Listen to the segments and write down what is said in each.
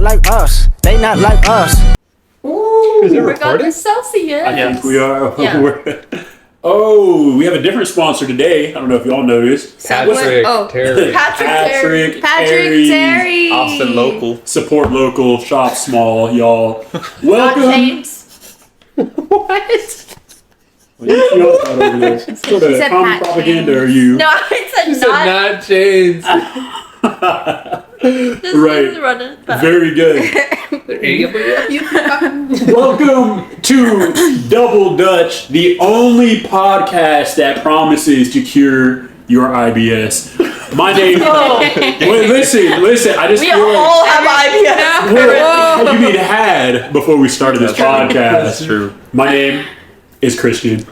like us. They not like us. Ooh, Is it we got recording? the Celsius. I think we are. Yeah. Oh, we have a different sponsor today. I don't know if y'all noticed. Patrick Terry. Patrick Terry. Austin local. Support local, shop small, y'all. Not Welcome. James. What? What do you feel about over there? Sort of said common Pat propaganda, are you? No, I said He said not. not James. This Right. is running fast. Very good. Welcome to Double Dutch, the only podcast that promises to cure your IBS. My name. Wait, listen. I just We feel like. all have IBS. What you mean had before we started this podcast? That's true. My name is Christian.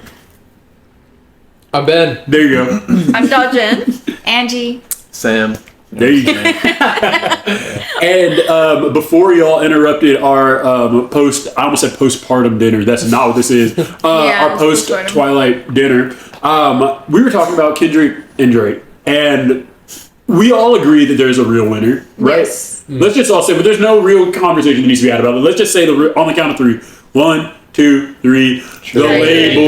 I'm Ben. There you go. I'm Dajin. Angie. Sam. There you go. And before y'all interrupted our I almost said postpartum dinner. That's not what this is. Our post Twilight dinner. We were talking about Kendrick and Drake, and we all agree that there's a real winner, right? Yes. Let's just all say, but there's no real conversation that needs to be had about it. Let's just say on the count of three. 1, 2, 3. The label.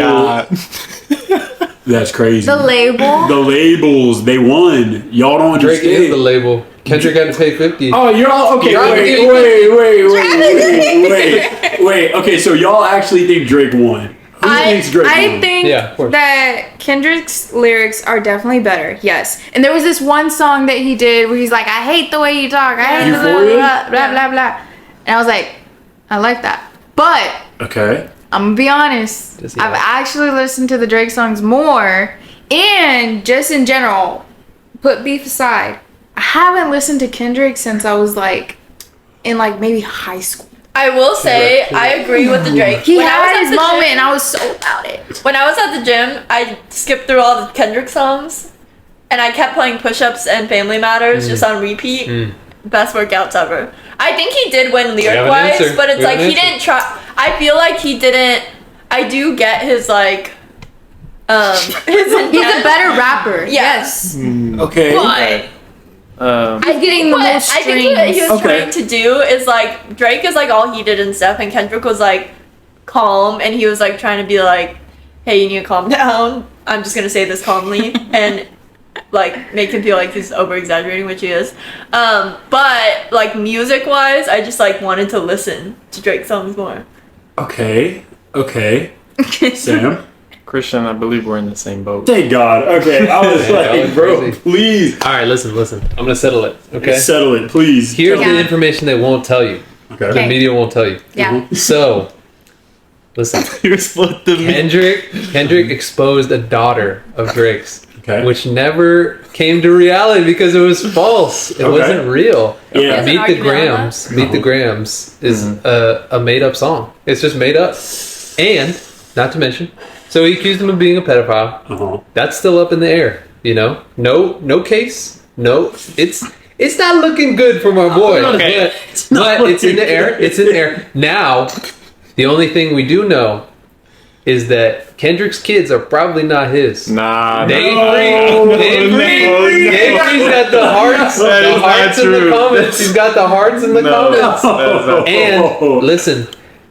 That's crazy. The label. The labels, they won. Y'all don't Drake understand. is the label. Kendrick had to pay 50. Oh, you're all okay. Wait. Okay, so y'all actually think Drake won? Who thinks Drake I won? think Yeah, of course. that Kendrick's lyrics are definitely better. Yes, and there was this one song that he did where he's like, "I hate the way you talk. I hate the blah Euphoria? blah blah blah blah," and I was like, I like that, but Okay. I'm gonna be honest. Does he I've like- actually listened to the Drake songs more, and just in general, put beef aside, I haven't listened to Kendrick since I was like in like maybe high school. I will say, I agree with the Drake. He When I was had at his the moment, gym- and I was so about it. When I was at the gym, I skipped through all the Kendrick songs, and I kept playing Push-Ups and Family Matters just on repeat. Best workouts ever. I think he did win have an lyric-wise, answer. but it's We have like an he answer. didn't try. I feel like he didn't. I do get his like, his He's a intent, better rapper. Yeah. Yes. Okay. but He's getting the what most I think what he was Okay. trying to do is like Drake is like all heated and stuff, and Kendrick was like calm, and he was like trying to be like, "Hey, you need to calm down. I'm just gonna say this calmly," and like make him feel like he's over exaggerating, which he is. But like music wise, I just like wanted to listen to Drake songs more. Okay. Sam? Christian, I believe we're in the same boat. Thank God. Okay. I was Yeah, that like, was bro, crazy. please. All right, listen. I'm going to settle it, okay? Settle it, please. Here's Yeah. the information they won't tell you. Okay. The media won't tell you. Yeah. So, listen. You're split the Kendrick exposed a daughter of Drake's, Okay. which never came to reality because it was false. It Okay. wasn't real. Yeah. There's an Meet the argument on Grams. Meet the Grams is a made up song. It's just made up. And, not to mention, so he accused him of being a pedophile. Uh-huh. That's still up in the air, you know? No case. No, it's not looking good for my boy. Okay. But it's in the air. It's in there. Now, the only thing we do know is that Kendrick's kids are probably not his. Nah, They no. He's got the hearts, That the is hearts not in the true. comments. He's got the hearts in the No. comments. That's not- And listen,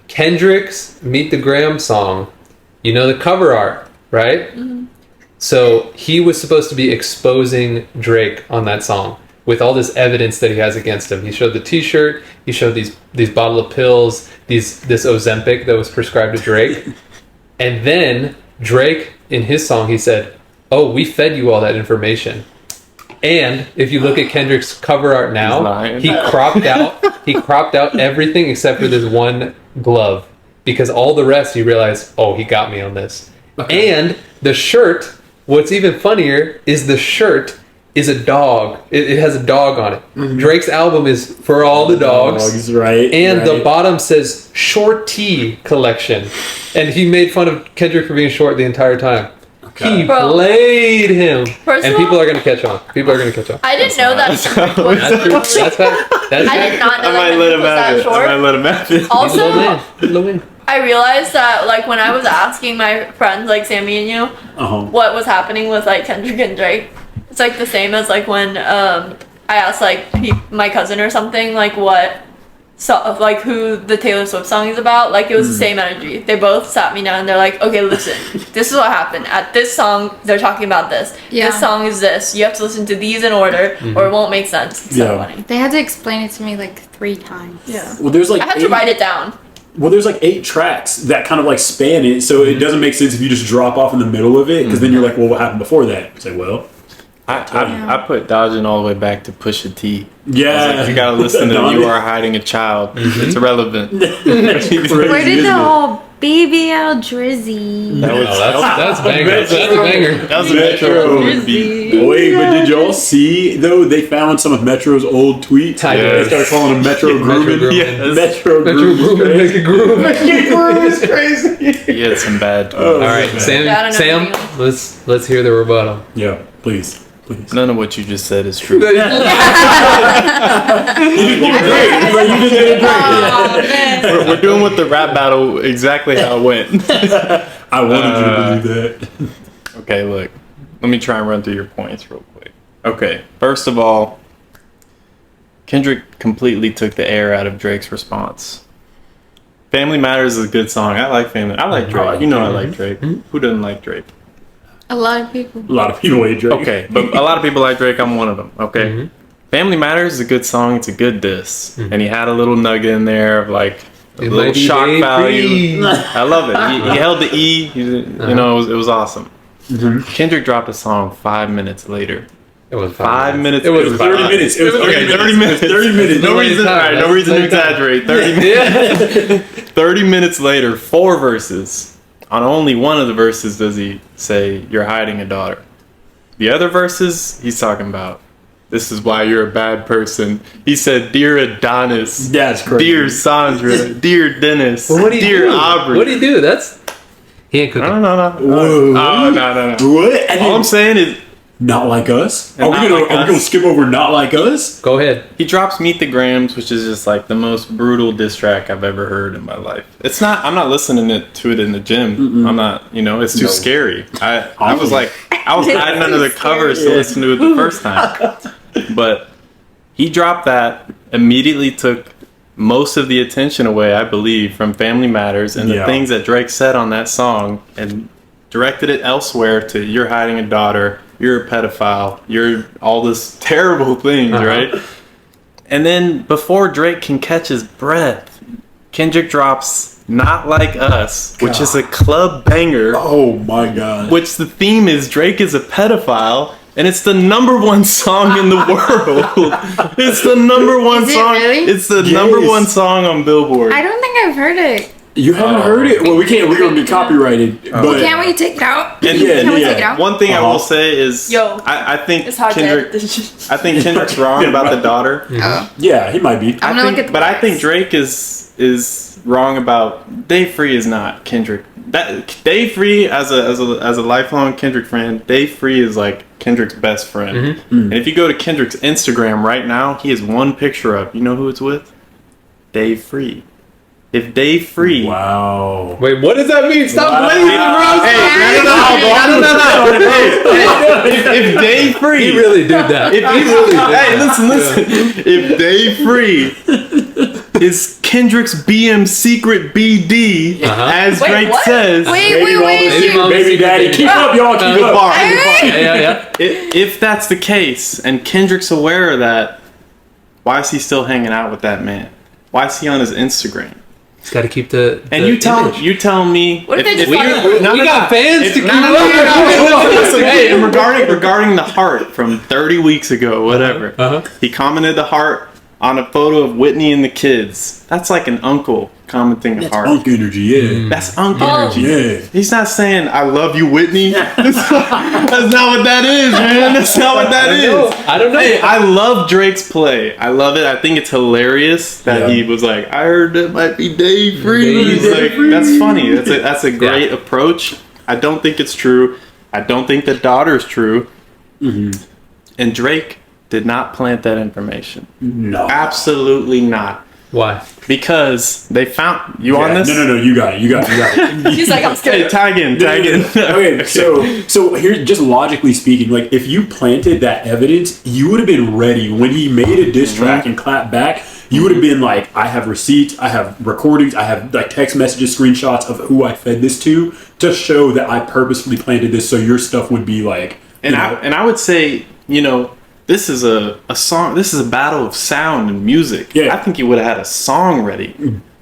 Kendrick's Meet the Graham song, you know the cover art, right? So he was supposed to be exposing Drake on that song with all this evidence that he has against him. He showed the t-shirt, he showed these bottle of pills, this Ozempic that was prescribed to Drake. And then Drake, in his song, he said, "Oh, we fed you all that information." And if you look at Kendrick's cover art now, lying. he cropped out everything except for this one glove, because all the rest he realized, oh, he got me on this. And the shirt, what's even funnier is the shirt is a dog. It has a dog on it. Drake's album is for all the dogs. Right. And the right. bottom says Shorty Collection. And he made fun of Kendrick for being short the entire time. He Bro. played him. First And of people all- are going to catch on. I didn't know that. That's true. That's fact. That's I did not know I that might Kendrick let him was that have it. I might short. let him have it. He's a Also, little man. He's a little man. I realized that like when I was asking my friends like Sammy and you Uh-huh. what was happening with like Kendrick and Drake, it's like the same as like when I asked like my cousin or something like what like who the Taylor Swift song is about, like it was the same energy. They both sat me down and they're like, okay, listen, this is what happened. At this song, they're talking about this. Yeah. This song is this. You have to listen to these in order or it won't make sense. It's so funny. They had to explain it to me like 3 times. Yeah. Well, there's like I had to write it down. Well, there's like 8 tracks that kind of like span it, so it doesn't make sense if you just drop off in the middle of it, because then you're like, well, what happened before that? It's like, well, I put Dajin all the way back to Pusha T. yeah, You gotta listen to You Are Hiding a Child. It's irrelevant. Where did the whole BBL Drizzy? That's banger. That's a banger. That was a Metro. Metro beat. Wait, but did y'all see though? They found some of Metro's old tweets. Yeah. They started calling him Metro Grooming. Yes. Metro Grooming. Make a groove. It's crazy. He had some bad tweets. All right, Yeah, I don't know Sam. what Let's hear the rebuttal. Yeah, please. None of what you just said is true. You did great. You did great. We're doing with the rap battle exactly how it went. I wanted you to believe that. Okay, look. Let me try and run through your points real quick. Okay, first of all, Kendrick completely took the air out of Drake's response. Family Matters is a good song. I like Family. I like Drake. You know I like Drake. Who doesn't like Drake? A lot of people. A lot of people hate Drake. Okay, but a lot of people like Drake. I'm one of them. Okay. Family Matters is a good song. It's a good diss. And he had a little nugget in there of like a It little might be shock day value. free. I love it. He held the E. You know, it was awesome. Kendrick dropped a song 5 minutes later. It was 5 minutes. It was 30 minutes. It was 30 minutes. 30 minutes. No reason. All right, no reason to exaggerate. 30 minutes. 30 minutes later, 4 verses. On only one of the verses does he say, "You're hiding a daughter." The other verses, he's talking about, "This is why you're a bad person." He said, "Dear Adonis." That's crazy. "Dear Sandra." "Dear Dennis." Well, what'd he "Dear do? Aubrey." What'd he do? He ain't cooking. No. Whoa. Oh, no. What? And All then, I'm saying is, not like us? And not like Are we gonna us. skip over not like us? Go ahead. he drops Meet the Grams, which is just like the most brutal diss track I've ever heard in my life. It's not, I'm not listening to it in the gym. I'm not, it's too scary. I was hiding under the covers to listen to it the first time. But he dropped that, immediately took most of the attention away, I believe, from Family Matters and the things that Drake said on that song, and directed it elsewhere to "You're hiding a daughter, you're a pedophile, you're all this terrible things," right? And then before Drake can catch his breath, Kendrick drops "Not Like Us," which is a club banger, Oh my god. which the theme is Drake is a pedophile. And it's the #1 song in the world. It's the #1 Is it song. really? It's the Yes. #1 song on Billboard. I don't think I've heard it. You haven't heard it? Well, we can't. We're gonna get copyrighted. But Can't we take it out? And Can we yeah. take it out? One thing I will say is, Yo, I think it's hard Kendrick. to. I think Kendrick's wrong about the daughter. Oh. yeah, he might be. I'm gonna look at the But I lyrics. think Drake is wrong about Dave Free is not Kendrick. That Dave Free as a lifelong Kendrick fan, Dave Free is like Kendrick's best friend. And if you go to Kendrick's Instagram right now, he has one picture up. You know who it's with? Dave Free. If Dave Free. Wow. Wait, what does that mean? Stop blaming me, bro. If Dave Free. He really did that. He really did Hey, that. listen. If Dave Free is Kendrick's BM secret BD, as Wait, Drake what? says, Wait. Baby mama Baby daddy. Keep up, y'all. Keep good up. bar, good bar. Yeah. If that's the case, and Kendrick's aware of that, why is he still hanging out with that man? Why is he on his Instagram? He's got to keep the. And the you tell image. me. What if they just We find out? got fans to keep Listen, hey, and regarding the heart from 30 weeks ago, whatever. Uh-huh. He commented the heart on a photo of Whitney and the kids. That's like an uncle commenting a heart. Unk energy, yeah. That's uncle Oh. energy. Yeah. He's not saying "I love you, Whitney." That's not what that is, man. That's not what that is. I don't know. Hey, I love Drake's play. I love it. I think it's hilarious that he was like, "I heard that might be Dave Free." Dave He's like, that's funny. That's a great approach. I don't think it's true. I don't think the daughter's true. And Drake did not plant that information. No. Absolutely not. Why? Because they found you on this. No. You got it. He's like, I'm Hey, scared. tag in. Okay, so here, just logically speaking, like if you planted that evidence, you would have been ready when he made a diss track and clapped back. You would have been like, I have receipts, I have recordings, I have like text messages, screenshots of who I fed this to show that I purposefully planted this, so your stuff would be like. And I would say, this is a song. This is a battle of sound and music. Yeah. I think he would have had a song ready.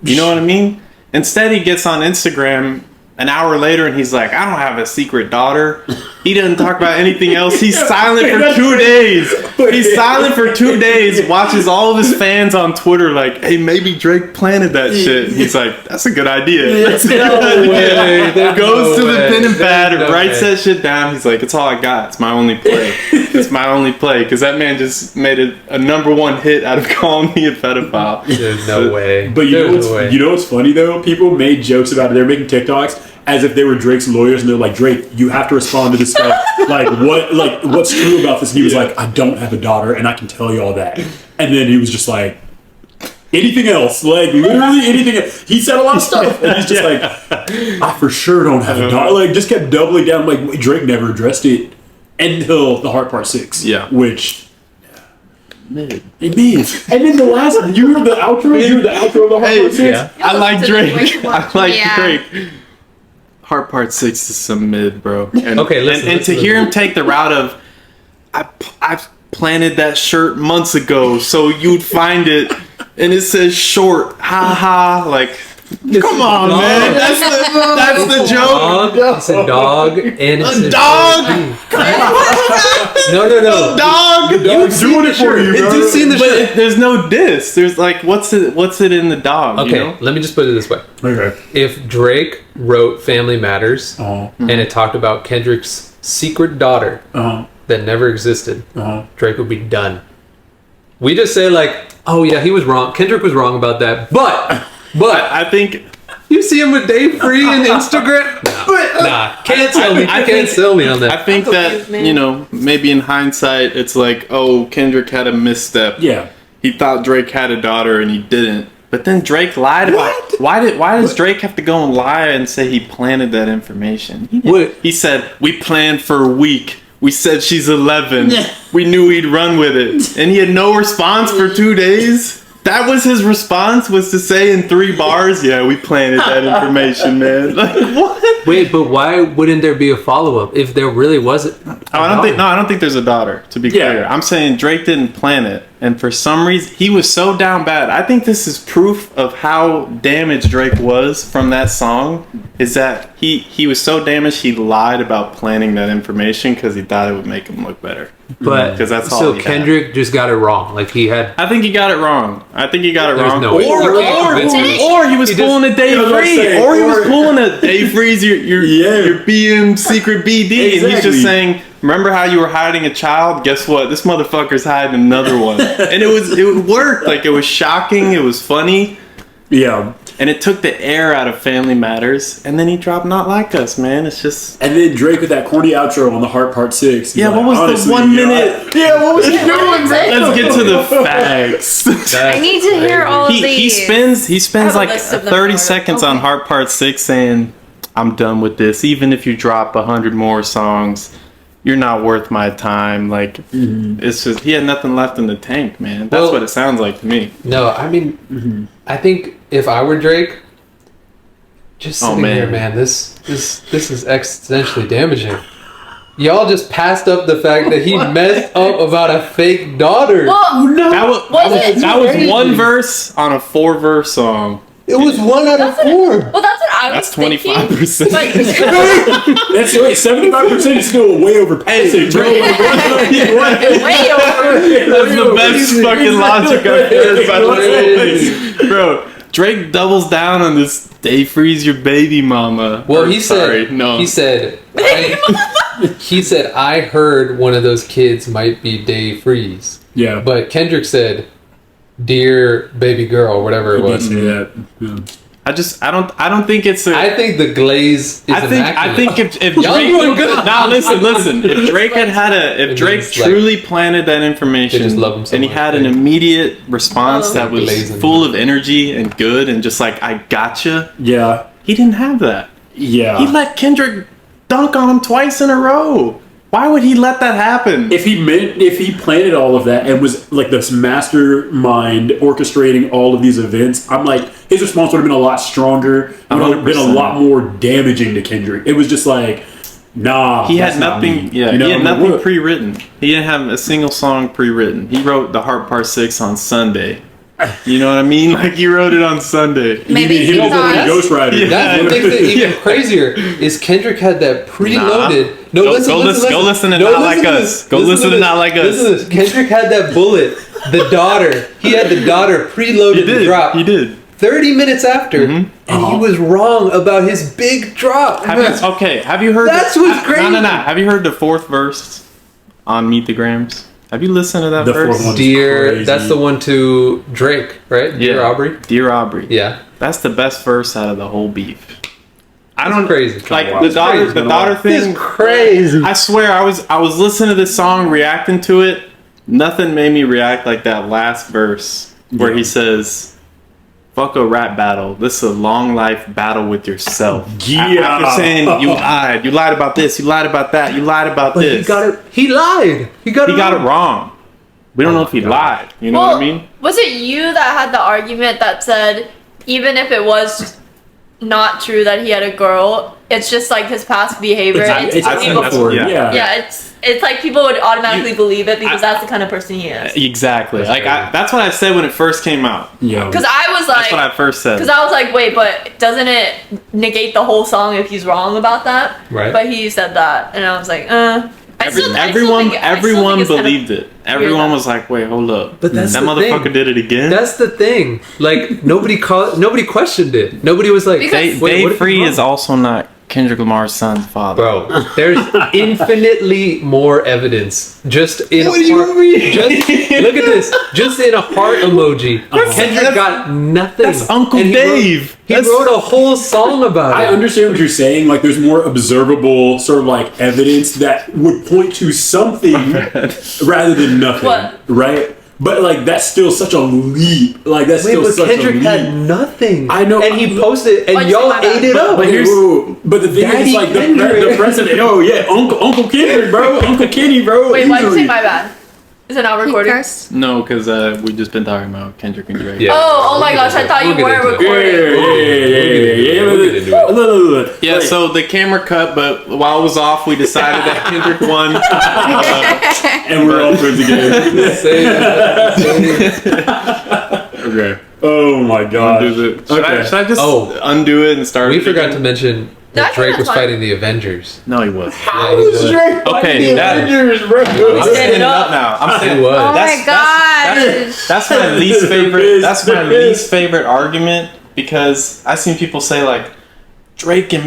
You know what I mean? Instead, he gets on Instagram an hour later and he's like, I don't have a secret daughter. He doesn't talk about anything else. He's silent for 2 days. He's silent for 2 days, watches all of his fans on Twitter like, hey, maybe Drake planted that shit. And he's like, that's a good idea. That's a good idea. Goes to the pen and pad, writes that shit down. He's like, it's all I got. It's my only play. It's my only play. Because that man just made a #1 hit out of calling me a pedophile. There's no way. But you know what's funny though? People made jokes about it. They're making TikToks as if they were Drake's lawyers, and they're like, Drake, you have to respond to this stuff. What's true about this? And he was like, I don't have a daughter, and I can tell you all that. And then he was just like, anything else? Like, literally anything else. He said a lot of stuff, and he's just like, I for sure don't have a daughter. Like, just kept doubling down. Like, Drake never addressed it until the Heart Part 6. Yeah. Which... It means. And then the last, you heard the outro? You heard the outro of the Heart Part 6? Yeah. I like Drake. I like Drake. Heart Part 6 is some mid, bro. And, and to hear him take the route of, I planted that shirt months ago so you'd find it, and it says short, ha ha, like, come on, man. That's the joke. It's a dog and it's a dog. No. Dog. The dog's doing it for you, bro. It's seen the But there's no diss. There's like, what's it in the dog? Okay, let me just put it this way. Okay. If Drake wrote Family Matters and it talked about Kendrick's secret daughter that never existed, Drake would be done. We just say like, oh yeah, he was wrong. Kendrick was wrong about that. But I think you see him with Dave Free and Instagram. Nah, can't sell me. Can't sell me on that. I think that maybe in hindsight, it's like, oh, Kendrick had a misstep. Yeah. He thought Drake had a daughter and he didn't. But then Drake lied about it. Why does Drake have to go and lie and say he planted that information? He said, we planned for a week. We said she's 11. We knew he'd run with it. And he had no response for 2 days. That was his response, was to say in 3 bars, yeah, we planted that information, man. Like, what? Wait, but why wouldn't there be a follow-up if there really wasn't? I don't think there's a daughter, to be clear. I'm saying Drake didn't plan it. And for some reason, he was so down bad. I think this is proof of how damaged Drake was from that song, is that he was so damaged he lied about planning that information because he thought it would make him look better. But because that's all. So Kendrick just got it wrong. Like he had. I think he got it wrong. No or he was pulling a Dave Free. Or he was pulling a Dave Freeze. Your BM secret BD, and he's just saying, remember how you were hiding a child? Guess what? This motherfucker's hiding another one. And it worked. Like, it was shocking. It was funny. Yeah. And it took the air out of Family Matters. And then he dropped Not Like Us, man. It's just... And then Drake with that corny outro on the Heart Part 6. Yeah, like, what was the 1 minute... Yeah, what was he doing, man? Let's get to the facts. I need to hear all of these. He spends like 30 seconds on Heart Part 6 saying, I'm done with this. Even if you drop 100 more songs... You're not worth my time. Like, it's just, he had nothing left in the tank, man. That's what it sounds like to me. No, I mean, I think if I were Drake, just sitting here, man, this is existentially damaging. Y'all just passed up the fact that he messed up about a fake daughter. Well, no, that was one verse on a 4-verse song. It was 1 out of 4. Well, that's what I was thinking. That's 25%. That's 75% is still way over passing. Way over. That's the best fucking logic I've heard, by the way. Bro, Drake doubles down on this Dave Freeze your baby mama. Well, he said, I heard one of those kids might be Dave Freeze. Yeah. But Kendrick said, dear baby girl, whatever it was. Yeah. I don't think it's I think the glaze is I think if Drake now listen, if Drake if Drake truly planted that information and he had an immediate response that was full of energy and good and just like, I gotcha. Yeah. He didn't have that. Yeah. He let Kendrick dunk on him twice in a row. Why would he let that happen? If he planted all of that and was like this mastermind orchestrating all of these events, I'm like, his response would have been a lot stronger. It would have been a lot more damaging to Kendrick. It was just like, nah. He had nothing. Yeah, he had nothing pre-written. He didn't have a single song pre-written. He wrote the Heart Part 6 on Sunday. You know what I mean? Like he wrote it on Sunday. Maybe he was thought- a ghostwriter. Yeah. That makes it even crazier. Is Kendrick had that preloaded? Nah. Go listen to Not Like Us. Go listen to Not Like Us. Listen to this. Kendrick had that bullet. The daughter. He had the daughter preloaded to drop. He did. 30 minutes after, and he was wrong about his big drop. Have you heard? That's what's crazy. No. Have you heard the 4th verse on Meet the Grams? Have you listened to that The verse? 4th one. Dear, Crazy. that's the one to Drake, right? Dear Aubrey. Dear Aubrey. Yeah, That's the best verse out of the whole beef. I don't crazy. like Wow, the it's daughter. crazy. The daughter thing. It's crazy. I swear, I was listening to this song, reacting to it. Nothing made me react like that last verse where he says, "Fuck a rap battle. This is a long life battle with yourself." Yeah. After saying you lied about this, you lied about that, you lied about But this. he got it. He lied. He got it wrong. We don't know if he lied. You know Well, what I mean? was it you that had the argument that said even if it was not true that he had a girl, it's just like his past behavior? It's I said people, that's- yeah. yeah, it's like people would automatically believe it because that's the kind of person he is. Exactly. That's what I said when it first came out. Yeah. Because I was That's what I like, first said. because I was like, wait, but doesn't it negate the whole song if he's wrong about that? Right. But he said that, and I was like, Everyone believed it. Everyone that- was like, "Wait, hold up! But that's that the motherfucker thing. did it again." That's the thing. Like nobody questioned it. Nobody was like, Because- "Wait, what Dave if Free he's is wrong?" also not Kendrick Lamar's son's father. Bro, there's infinitely more evidence. Just in What a do you heart, mean? Just look at this. Just in a heart emoji. Kendrick got nothing. That's Uncle And Dave. He That's- wrote a whole song about I it. understand what you're saying. Like, there's more observable sort of like evidence that would point to something rather than nothing, What? right? But like, that's still such a leap. Like, that's Wait, still but such Kendrick a leap. had nothing. I know. And he posted, and Why'd you y'all say my bad? ate it up. But the thing Daddy is, like Kendrick. the president. Oh yeah, Uncle Kendrick, bro. Uncle Kenny, bro. wait, why'd you say Easily. my bad? Is it not He recording? cursed. No, because we just been talking about Kendrick and Drake. Yeah. Oh my gosh, I thought you We'll get weren't into it. recording. We'll get into it. Look. Yeah, so the camera cut, but while it was off, we decided that Kendrick won. And we're all friends again. Say- Okay. Oh my god. Should I just Oh. undo it and start? We it forgot again? to mention No, I that think Drake that's was fine. fighting the Avengers. No, he was. Yeah, he was. Okay, that- bro. I'm Stand standing up. up now. I'm He standing was. Oh That's- my gosh. That's my least favorite. That's my least favorite argument because I've seen people say like Drake and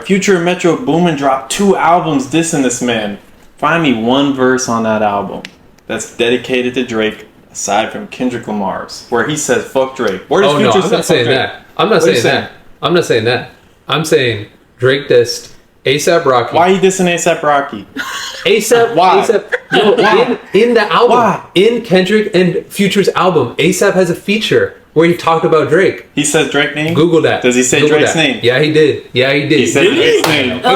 Future and Metro Boomin dropped 2 albums dissing this man. Find me one verse on that album that's dedicated to Drake aside from Kendrick Lamar's where he says fuck Drake. Where does Oh no, Future I'm say not saying fuck Drake? that. I'm not What are you saying that. I'm not saying that. I'm saying Drake dissed ASAP Rocky. Why are you dissing ASAP Rocky? ASAP? Why? ASAP, no, Why? in the album, Why? in Kendrick and Future's album, ASAP has a feature where he talked about Drake. He says Drake name? Google that. Does he say Google Drake's that. name? Yeah, he did. Yeah, he did. He said Drake's name. I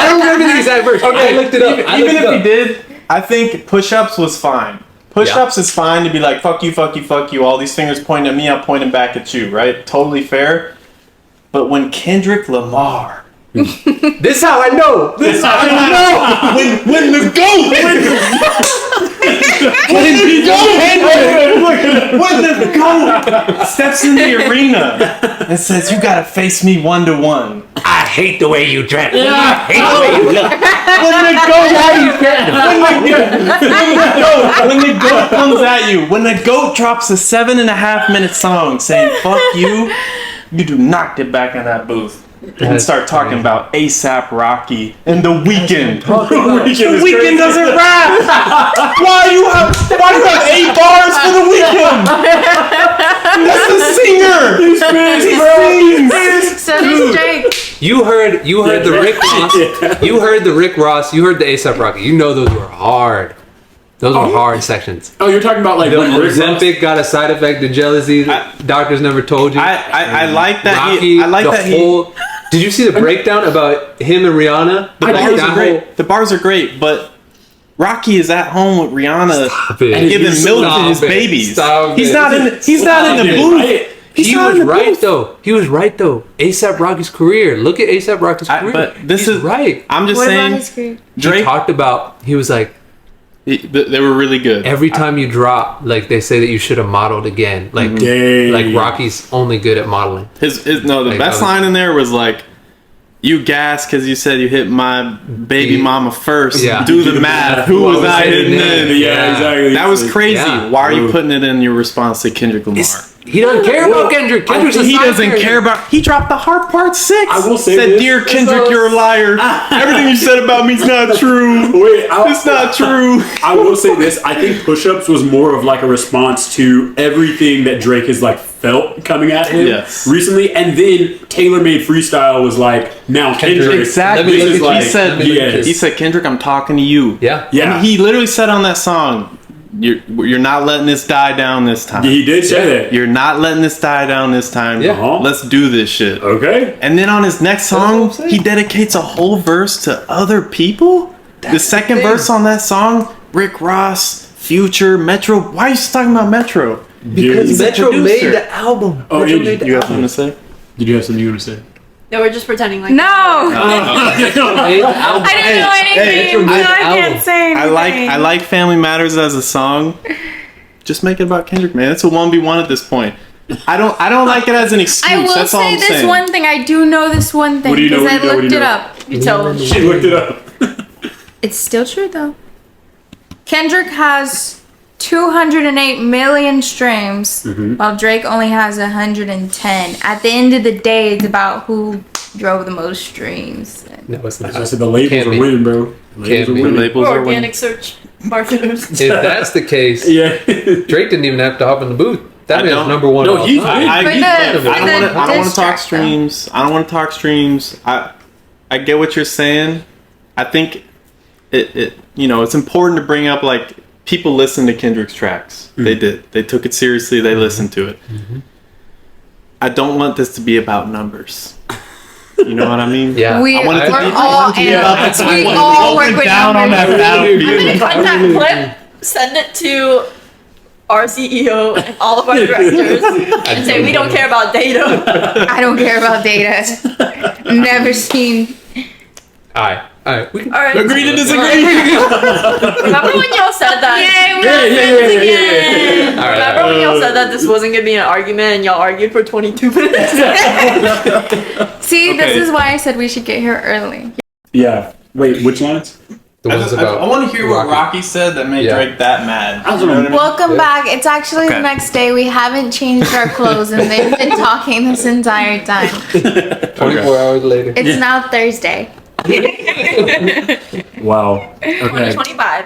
don't remember the exact verse. I looked it up. Even if he did, I think push-ups was fine. Push-ups is fine to be like, fuck you, fuck you, fuck you. All these fingers pointing at me, I'm pointing back at you, right? Totally fair. But when Kendrick Lamar... This is how I know. This is how I know. when the GOAT... when the GOAT steps in the arena and says, you gotta face me 1-to-1. I hate the way you dress. I hate the way you look. When the GOAT comes at you, when the GOAT drops a 7.5-minute song saying "fuck you," you do not get back in that booth and start talking about ASAP Rocky and The Weeknd. The Weeknd doesn't rap. Why you have 8 bars for The Weeknd? That's the singer. He sings. So does Drake. You heard the Rick Ross. You heard the Rick Ross. You heard the ASAP Rocky. You know those were hard. Those were hard sections. Oh, you're talking about like The when Rick Ross- Ozempic got a side effect to jealousy that doctors never told you. I like that. Rocky, I like the that. whole Did you see the breakdown about him and Rihanna? The bars are great. The bars are great, but Rocky is at home with Rihanna and giving milk to his babies. He's not in the booth. He was right though. ASAP Rocky's career. Look at ASAP Rocky's career. But this is right. I'm just saying. Drake talked about. He was like, they were really good. Every time you drop, like they say that you should have modeled again. Like, like Rocky's only good at modeling. The best line in there was like, "You gas because you said you hit my baby mama first. Yeah. Do the math. Who was I hitting then? Yeah, exactly. That was crazy. Yeah. Why are you putting it in your response to Kendrick Lamar? He doesn't care about Kendrick. He doesn't care about. He dropped the hard part 6. I will say said, this. "Dear Kendrick, you're a liar. Everything you said about me is not true. It's not true." I will say this. I think Push-Ups was more of like a response to everything that Drake has like felt coming at him recently, and then Taylor Made Freestyle was like, now Kendrick. Exactly. This is like, He said, "Kendrick, I'm talking to you." Yeah. And he literally said on that song, You're not letting this die down this time. He did say that. You're not letting this die down this time. Yeah. Let's do this shit." Okay. And then on his next song, he dedicates a whole verse to other people. The second verse on that song, Rick Ross, Future, Metro. Why are you talking about Metro? Because He's a Metro made producer. the album. Oh, Metro Angie, made the You have album. something to say? Did you have something you want to say? No, we're just pretending like No, Made the album. I didn't know anything, Metro so made the I can't album. say anything. I like Family Matters as a song. Just make it about Kendrick, man. It's a 1v1 at this point. I don't like it as an excuse. I will That's all say I'm this saying. one thing. I do know this one thing What do you know? because I What do you looked know? it up. You tell them. She looked it up. It's still true though. Kendrick has 208 million streams, while Drake only has 110. At the end of the day, it's about who drove the most streams. No, it's not. I said the labels Can't are be. winning, bro. The labels Can't are be. winning. Labels are winning. Organic search marketers. If that's the case, Yeah. Drake didn't even have to hop in the booth. That I man's don't- number one. No, all he's time. big. I For don't the want to diss talk track, streams. I don't want to talk streams. I get what you're saying. I think it it's important to bring up like people listen to Kendrick's tracks. They did. They took it seriously. They listened to it. I don't want this to be about numbers. You know what I mean? Yeah. I want it to We're be- all be about the we time all when work with down on that numbers. I'm battlefield. gonna cut that clip, send it to our CEO and all of our directors, and say we don't care about data. I don't care about data. Never seen. All right. We can All right. Agree to disagree. Remember when y'all said that? All right. Remember when y'all said that this wasn't gonna be an argument and y'all argued for 22 minutes? See, this Okay. is why I said we should get here early. Yeah. Wait, which lines? The ones about I want to hear what Rocky. Rocky said that made Yeah. Drake that mad. I was You know what I mean? Welcome back. It's actually the Okay. next day. We haven't changed our clothes and they've been talking this entire time. 24 hours later. It's now Thursday. Wow. Okay. 2025.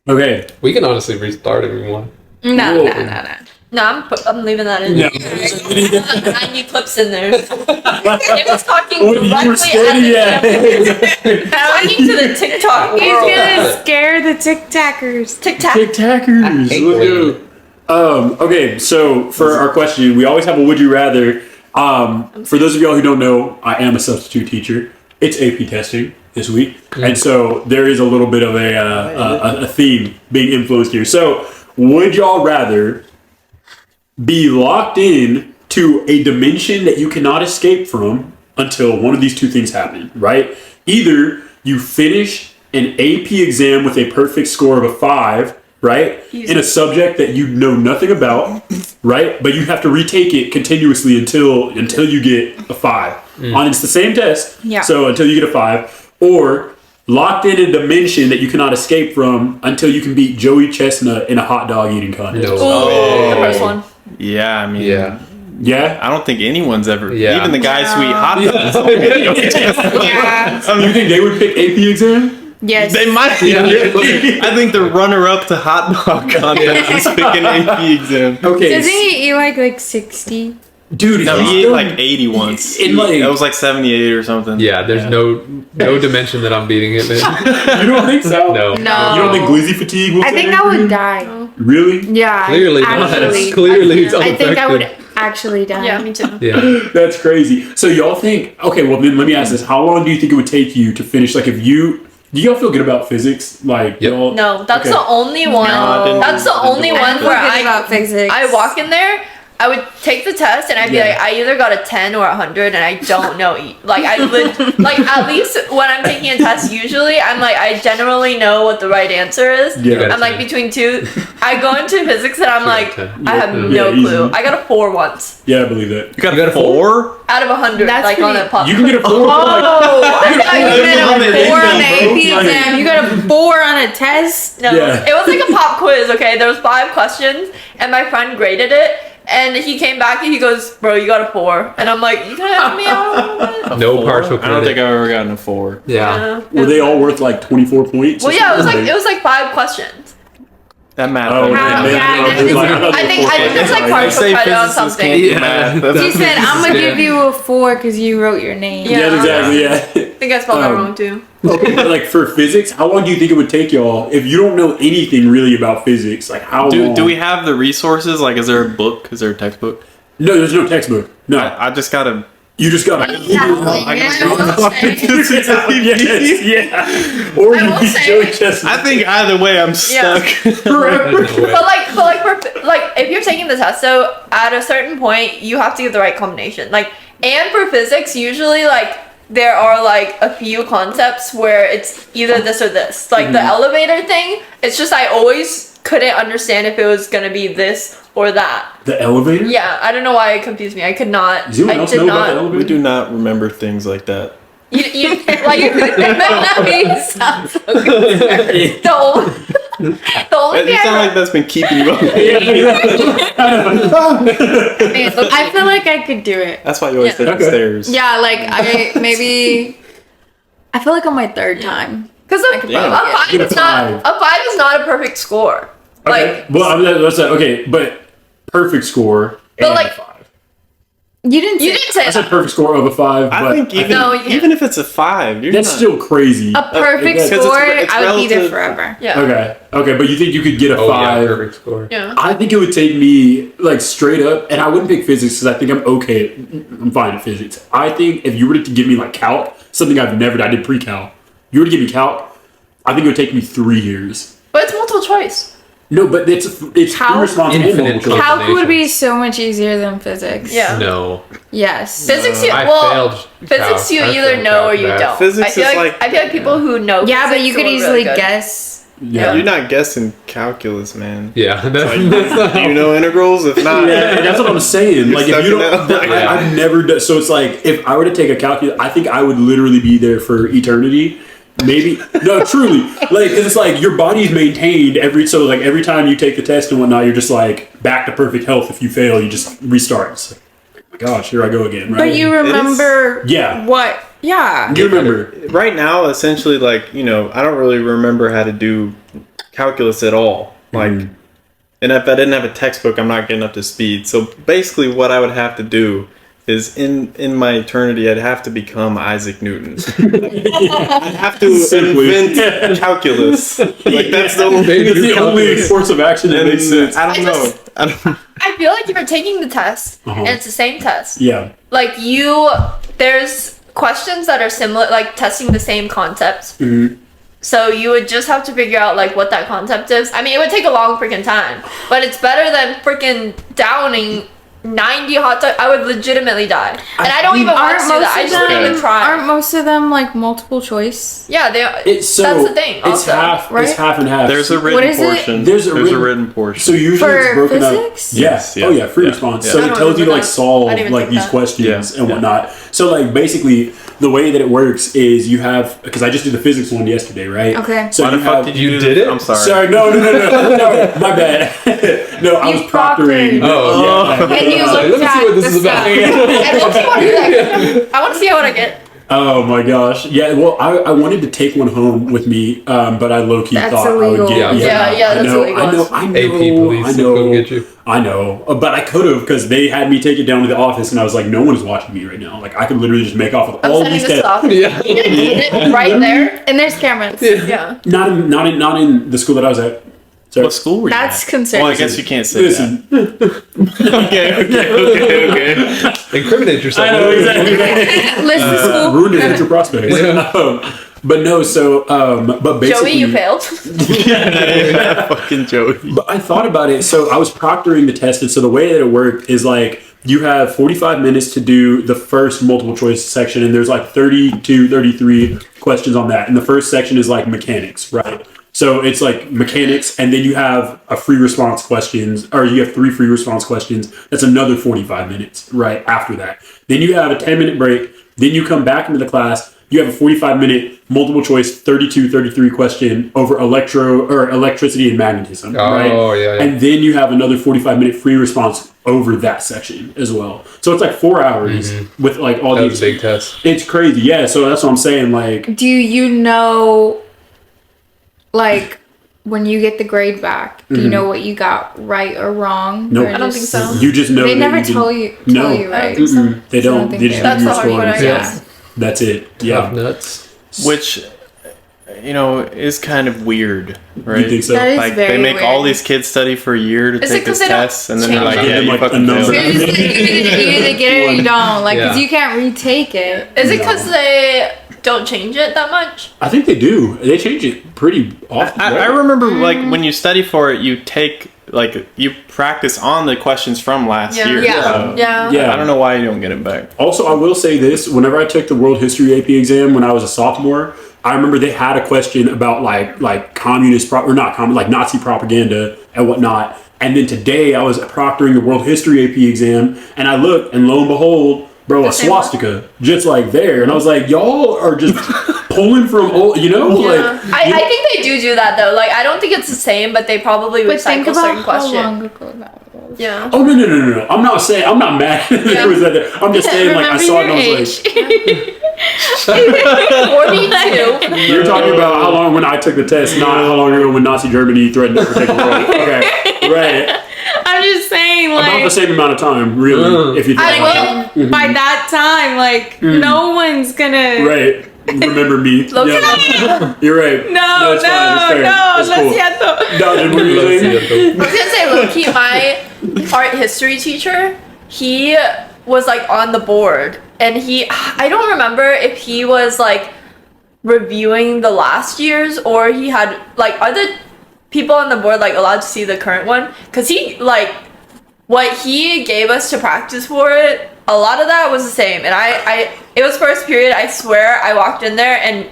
Okay. We can honestly restart if we want. No, Whoa. no. No, I'm leaving that in. No. I need clips in there. It was talking Oh, you were directly steady, at the talking to the TikTok He's world. gonna scare the TikTokers. TikTok. Tic-tackers. hate Look waiting. at- Okay, so for our question, we always have a would you rather. For those of y'all who don't know, I am a substitute teacher. It's AP testing this week, and so there is a little bit of a theme being influenced here. So, would y'all rather be locked in to a dimension that you cannot escape from until one of these two things happen, right? Either you finish an AP exam with a perfect score of a 5, right? In a subject that you know nothing about, right? But you have to retake it continuously until you get a 5. On it's the same test. Yeah. So until you get a 5, or locked in a dimension that you cannot escape from until you can beat Joey Chestnut in a hot dog eating contest. No. Oh, the first one. Yeah, I mean, Yeah. Yeah. I don't think anyone's ever, Yeah. even the guys who eat hot dogs. Yeah. You think they would pick AP exam? Yes. They might. I think the runner-up to hot dog contest is picking AP exam. Okay. Doesn't he eat like 60? Dude, No, he's he ate done- like 80 once. In, like- It was like 78 or something. Yeah, there's no dimension that I'm beating it in. You don't think so? No. No. You don't think glizzy fatigue will I set think in I for would you? die. Really? Yeah. Clearly not. actually. Clearly it's I think I would. unaffected. actually done. Yeah, me too. Yeah. That's crazy. So y'all think? Okay, well then let me ask this: how long do you think it would take you to finish? Like, if you do y'all feel good about physics? Like, Yep. y'all? No, that's Okay. the only one. I didn't- That's the I didn't only do one it. where Forget about physics. I walk in there, I would take the test and I'd be Yeah. like, I either got a 10 or 100 and I don't know. Like, like at least when I'm taking a test, usually I'm like, I generally know what the right answer is. Yeah. I'm like between two. I go into physics and I'm like, I have Yeah, no easy. clue. I got a 4 once Yeah, I believe that. You got, You got a a four? 4? out of 100. That's like on pretty- a pop. You can get a 4. Oh, I thought you meant a 4 on the Bro, AP exam. You got a 4 on a test? No, Yeah. it was like a pop quiz. Okay, there was 5 questions, and my friend graded it. And he came back and he goes, "Bro, you got a 4." And I'm like, "You gonna help me out a little bit?" No partial I don't think credit. I've ever gotten a 4. Yeah. Were they all worth like 24 points? Well, yeah, it was like 5 questions. That math. Oh, How- man, yeah, I was that's- like, thought I they think were it's like They partial say credit on physicists something. can't do Yeah. math. She That's said, I'm going to Yeah. give you a 4 because you wrote your name. Yeah. Yeah, exactly. Yeah. I think I spelled that Um, wrong too. Okay, but like for physics, how long do you think it would take y'all if you don't know anything really about physics? Like how long? do we have the resources? Like, is there a book? Is there a textbook? No, there's no textbook. No, I just gotta. you just gotta. Yes, yeah. Or I you will be say- Joey Chestnut. I think either way, I'm stuck. Forever. But if you're taking the test, so at a certain point, you have to get the right combination. Like, and for physics, usually like there are like a few concepts where it's either this or this. Like the elevator thing, it's just I always couldn't understand if it was gonna be this or that. The elevator? Yeah, I don't know why it confused me. I could not. Does anyone I else did know about the not. elevator? We do not remember things like that. You like that sounds so good. The only It thing sounds I like that's been keeping you up. I feel like I could do it. That's why you always Yeah. take the Okay. stairs. Yeah, like I feel like on my 3rd time. because a 5 Get a is not five. a 5 is not a perfect score. Okay. Like, Well, I mean, let's say, okay, but perfect score. But, and like- a 5. You didn't you say didn't say I said that. perfect score of a 5, I but think even No, you can't. even if it's a 5, you're that's not, still crazy. a perfect Because it's- score. it's I would be there relative. forever. Yeah. Okay, but you think you could get a Oh, 5? yeah, perfect score. Yeah. I think it would take me like straight up, and I wouldn't pick physics because I think I'm okay. I'm fine at physics. I think if you were to give me like calc, something I've never done, I did pre-calc. You were to give me calc, I think it would take me 3 years. But it's multiple choice. No, but it's Calc? irresponsible. Infinite multiple choice. Calc would be so much easier than physics. Yeah. No. Yes. Physics, you I well, failed physics calc. you I either failed know calc or you bad. don't. Physics I feel is like like- I feel like people who know. Yeah, but physics you could are really easily good. guess. Yeah. You're not guessing calculus, man. Yeah, that's Do not. you know integrals? If not, Yeah, that's what I'm saying. You're Like if stuck you in don't, that. Yeah. I've never done. So it's like if I were to take a calculus, I think I would literally be there for eternity. Maybe no, truly. Like 'cause it's like your body's maintained every time you take the test and whatnot, you're just like back to perfect health. If you fail, you just restart. It's like, oh my gosh, here I go again. Right? But you remember Yeah. what? Yeah. You remember? right now, essentially, like, you know, I don't really remember how to do calculus at all. Like, and if I didn't have a textbook, I'm not getting up to speed. So basically, what I would have to do is in my eternity, I'd have to become Isaac Newton. I'd have to Simply. invent calculus. Like, that's the only It's the only calculus. course of action that makes sense. I don't I know. just- I don't. I feel like if you're taking the test Uh-huh. and it's the same test, Yeah. like there's questions that are similar, like testing the same concepts. Mhm. So you would just have to figure out like what that concept is. I mean, it would take a long freaking time, but it's better than freaking downing 90 hot dogs. I would legitimately die, and I don't even want Aren't to do that. I most just of don't even them? try. Aren't most of them like multiple choice? Yeah, they. It's so. That's the thing. It's Also, half. right? It's half and half. There's a What written is it? portion. There's a written- written portion. So usually For it's broken physics? up. Yeah. Yes, yeah. Oh yeah, free Yeah. response. Yeah. So I it don't tells you to remember like that. solve I didn't even like think these that. questions Yeah. and whatnot. So like basically the way that it works is you have because I just did the physics one yesterday, right? Okay. So Why you the fuck have. did you You do did this? it? I'm sorry. Sorry, no, my bad. No, I You was proctoring. proctored. Oh. yeah. And you I was like, let me looked see what at this the is about. I low-key want to do that. I want to see what I get. Oh my gosh. Yeah, well, I wanted to take one home with me, but I low key That's thought I illegal. would get. Yeah. Yeah, that's I know, illegal. I know. AP police I will know. come get you. I know, but I could have because they had me take it down to the office, and I was like, no one's watching me right now. Like I could literally just make off with I'm all sending these this tests. off. Yeah. Right there. And there's cameras. Yeah. Not in the school that I was at. What school were you That's at? concerning. Well, I guess you can't say Listen. okay. Incriminate yourself. I know exactly. Listen to school. Ruined your future prospects. But no, so but basically, Joey, you failed. Fucking Joey. But I thought about it. So I was proctoring the test, and so the way that it worked is like you have 45 minutes to do the first multiple choice section, and there's like 32, 33 questions on that. And the first section is like mechanics, right? So it's like mechanics, and then you have a free response questions, or you have 3 free response questions. That's another 45 minutes, right? After that. Then you have a 10-minute break. Then you come back into the class. You have a 45-minute multiple choice 32, 33 question over electricity and magnetism, right? Oh, yeah. And then you have another 45-minute free response over that section as well. So it's like 4 hours with like all That these was a big test. It's crazy. Yeah, so that's what I'm saying. Like, Do you know, like, when you get the grade back, do you know what you got right or wrong? Nope. Or I don't think so. you just know They that never you tell didn't- you, No. right? Mm-mm. They So I don't. don't think They just they- give you That's your the hard score. part, I Yeah. guess. That's it. Tough Yeah. nuts. Which, you know, is kind of weird, right? You think so? That is Like very they make weird. all these kids study for a year to Is it take 'cause this they don't test, and then they're change like, it? "Yeah, you Like, fucking a number. failed." You either get it or you don't, like, because Yeah. you can't retake it. Is it because they don't change it that much? I think they do. They change it pretty often. I remember like when you study for it, you take like you practice on the questions from last Yeah. year. Yeah. So, Yeah. Yeah. I don't know why you don't get it back. Also, I will say this: whenever I took the World History AP exam when I was a sophomore, I remember they had a question about like communist like Nazi propaganda and whatnot. And then today I was proctoring the World History AP exam, and I looked, and lo and behold, bro, a same one? swastika just like there, and I was like, y'all are just pulling from old, Yeah. like. I think they do that though. Like I don't think it's the same, but they probably But think recycle about certain how questions. long ago that was. Yeah. Oh no! I'm not saying I'm not mad. That there was that. I'm just saying like I saw it and I was like, 42. you're talking about how long when I took the test, not how long ago when Nazi Germany threatened to protect the world. Okay, right. I'm just saying, About the like, same amount of time, really. If you think I about will. by that time, like, no one's gonna. it. Right. Remember me. Look Yeah. at You're right. No, it's fine. It's fair. It's let's cool. get the. Dajin, what were you saying? I was gonna say, low-key, my art history teacher, he was like on the board, and I don't remember if he was like reviewing the last year's or he had like, are the people on the board like allowed to see the current one? Because he like what he gave us to practice for it, a lot of that was the same, and I it was first period. I swear I walked in there and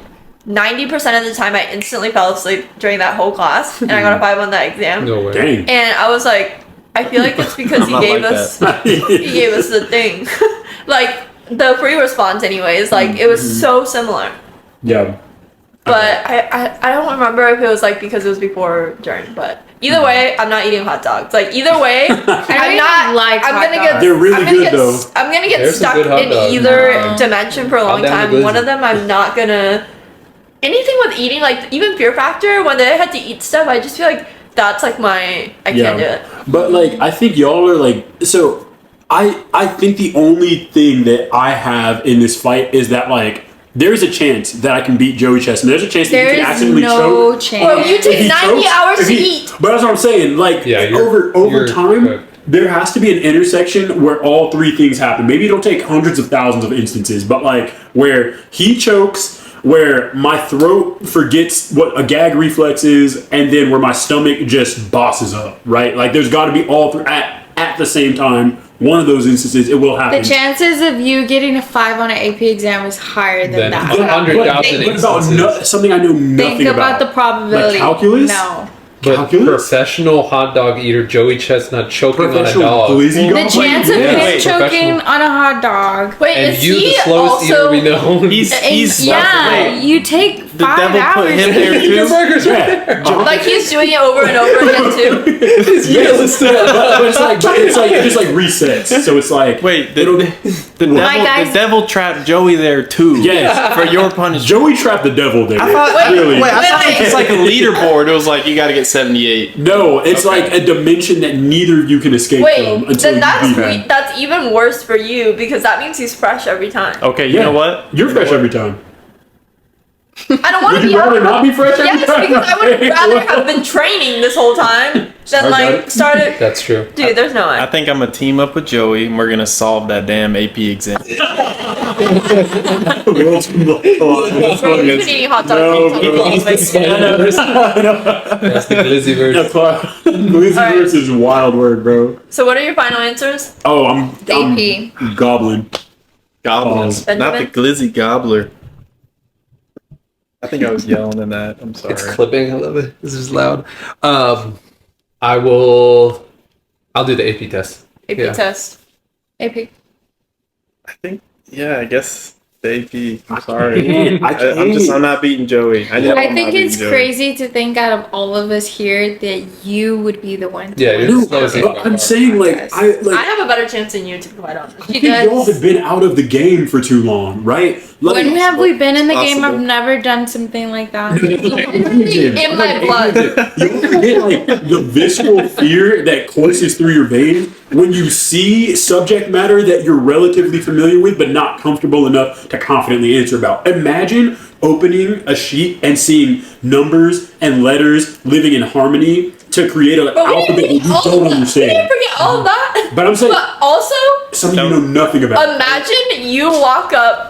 90% of the time I instantly fell asleep during that whole class, and I got a 5 on that exam. No way. Dang. And I was like, I feel like it's because I'm he not gave like us that. he gave us the thing. Like the free response anyways, like it was so similar. Yeah. But I don't remember if it was like because it was before or during, but either way, I'm not eating hot dogs. Like either way, I'm don't not like I'm hot gonna dogs. get They're really I'm gonna good, get, though. I'm gonna get There's some stuck good hot in dogs. either dimension for a long down time. the One of blizzard. them I'm not gonna anything with eating, like even Fear Factor, when they had to eat stuff, I just feel like that's like I can't do it. But like I think y'all are like so I think the only thing that I have in this fight is that like there's a chance that I can beat Joey Chestnut. There's a chance that There you can is accidentally no choke. chance. Well, you If take he 90 chokes- hours if to he- eat. But that's what I'm saying. Like Yeah, over you're time, cooked. there has to be an intersection where all 3 things happen. Maybe it'll take hundreds of thousands of instances, but like where he chokes, where my throat forgets what a gag reflex is, and then where my stomach just bosses up. Right? Like there's got to be all 3 at the same time. One of those instances, it will happen. The chances of you getting a 5 on an AP exam is higher than Then that. 100,000 What about instances. something I know nothing Think about the probability. Like calculus? No. But Calculus? professional hot dog eater Joey Chestnut choking on a Professional dog. glizzy The golf? chance of Yeah, him wait, choking professional. on a hot dog. Wait, And is you, the he slowest eater also we know. He's Yeah, wait, you take the 5 devil hours. put him there Your too. burger's right Yeah. there. like he's doing it over and over again too? It's realistic. but it's like it just like resets. So it's like Wait, it'll- guys- the devil trapped Joey there too. Yes. for your punishment. Joey trapped the devil there. I thought, really. wait, I thought it's like a leaderboard. It was like you got to get 78. No, it's Okay. like a dimension that neither of you can escape Wait, from until then you beat him. that's even worse for you because that means he's fresh every time. Okay, you know what? You're fresh every time. I don't want to Would be you rather out. not be fresh every Yes, time? because I would rather have been training this whole time than like started. That's true. Dude, there's no I way. think I'm gonna team up with Joey and we're gonna solve that damn AP exam. World's Bro, you've been eating hot dogs. That's the glizzy version. Glizzy Alright. verse is a wild word, bro. So what are your final answers? Oh, I'm AP. goblin. Goblins, not the Benjamin? glizzy gobbler. I think I was yelling in that. I'm sorry. It's clipping. I love it. This is loud. I'll do the AP test. AP Yeah. test. AP. I think, yeah, I guess the AP. I'm sorry. can't. I'm not beating Joey. I think it's crazy to think out of all of us here that you would be the one. Yeah, you're No, the slowest. but I'm saying like I have a better chance than you, to be quite honest. I think y'all have been out of the game for too long, right? Like, When have we been in the game? possible. I've never done something like that. In my blood. You ever get like the visceral fear that courses through your veins when you see subject matter that you're relatively familiar with but not comfortable enough to confidently answer about? Imagine opening a sheet and seeing numbers and letters living in harmony to create an But we alphabet that didn't you forget all don't of that. We understand. didn't forget all of that. But I'm saying But also, something you know nothing about. imagine you walk up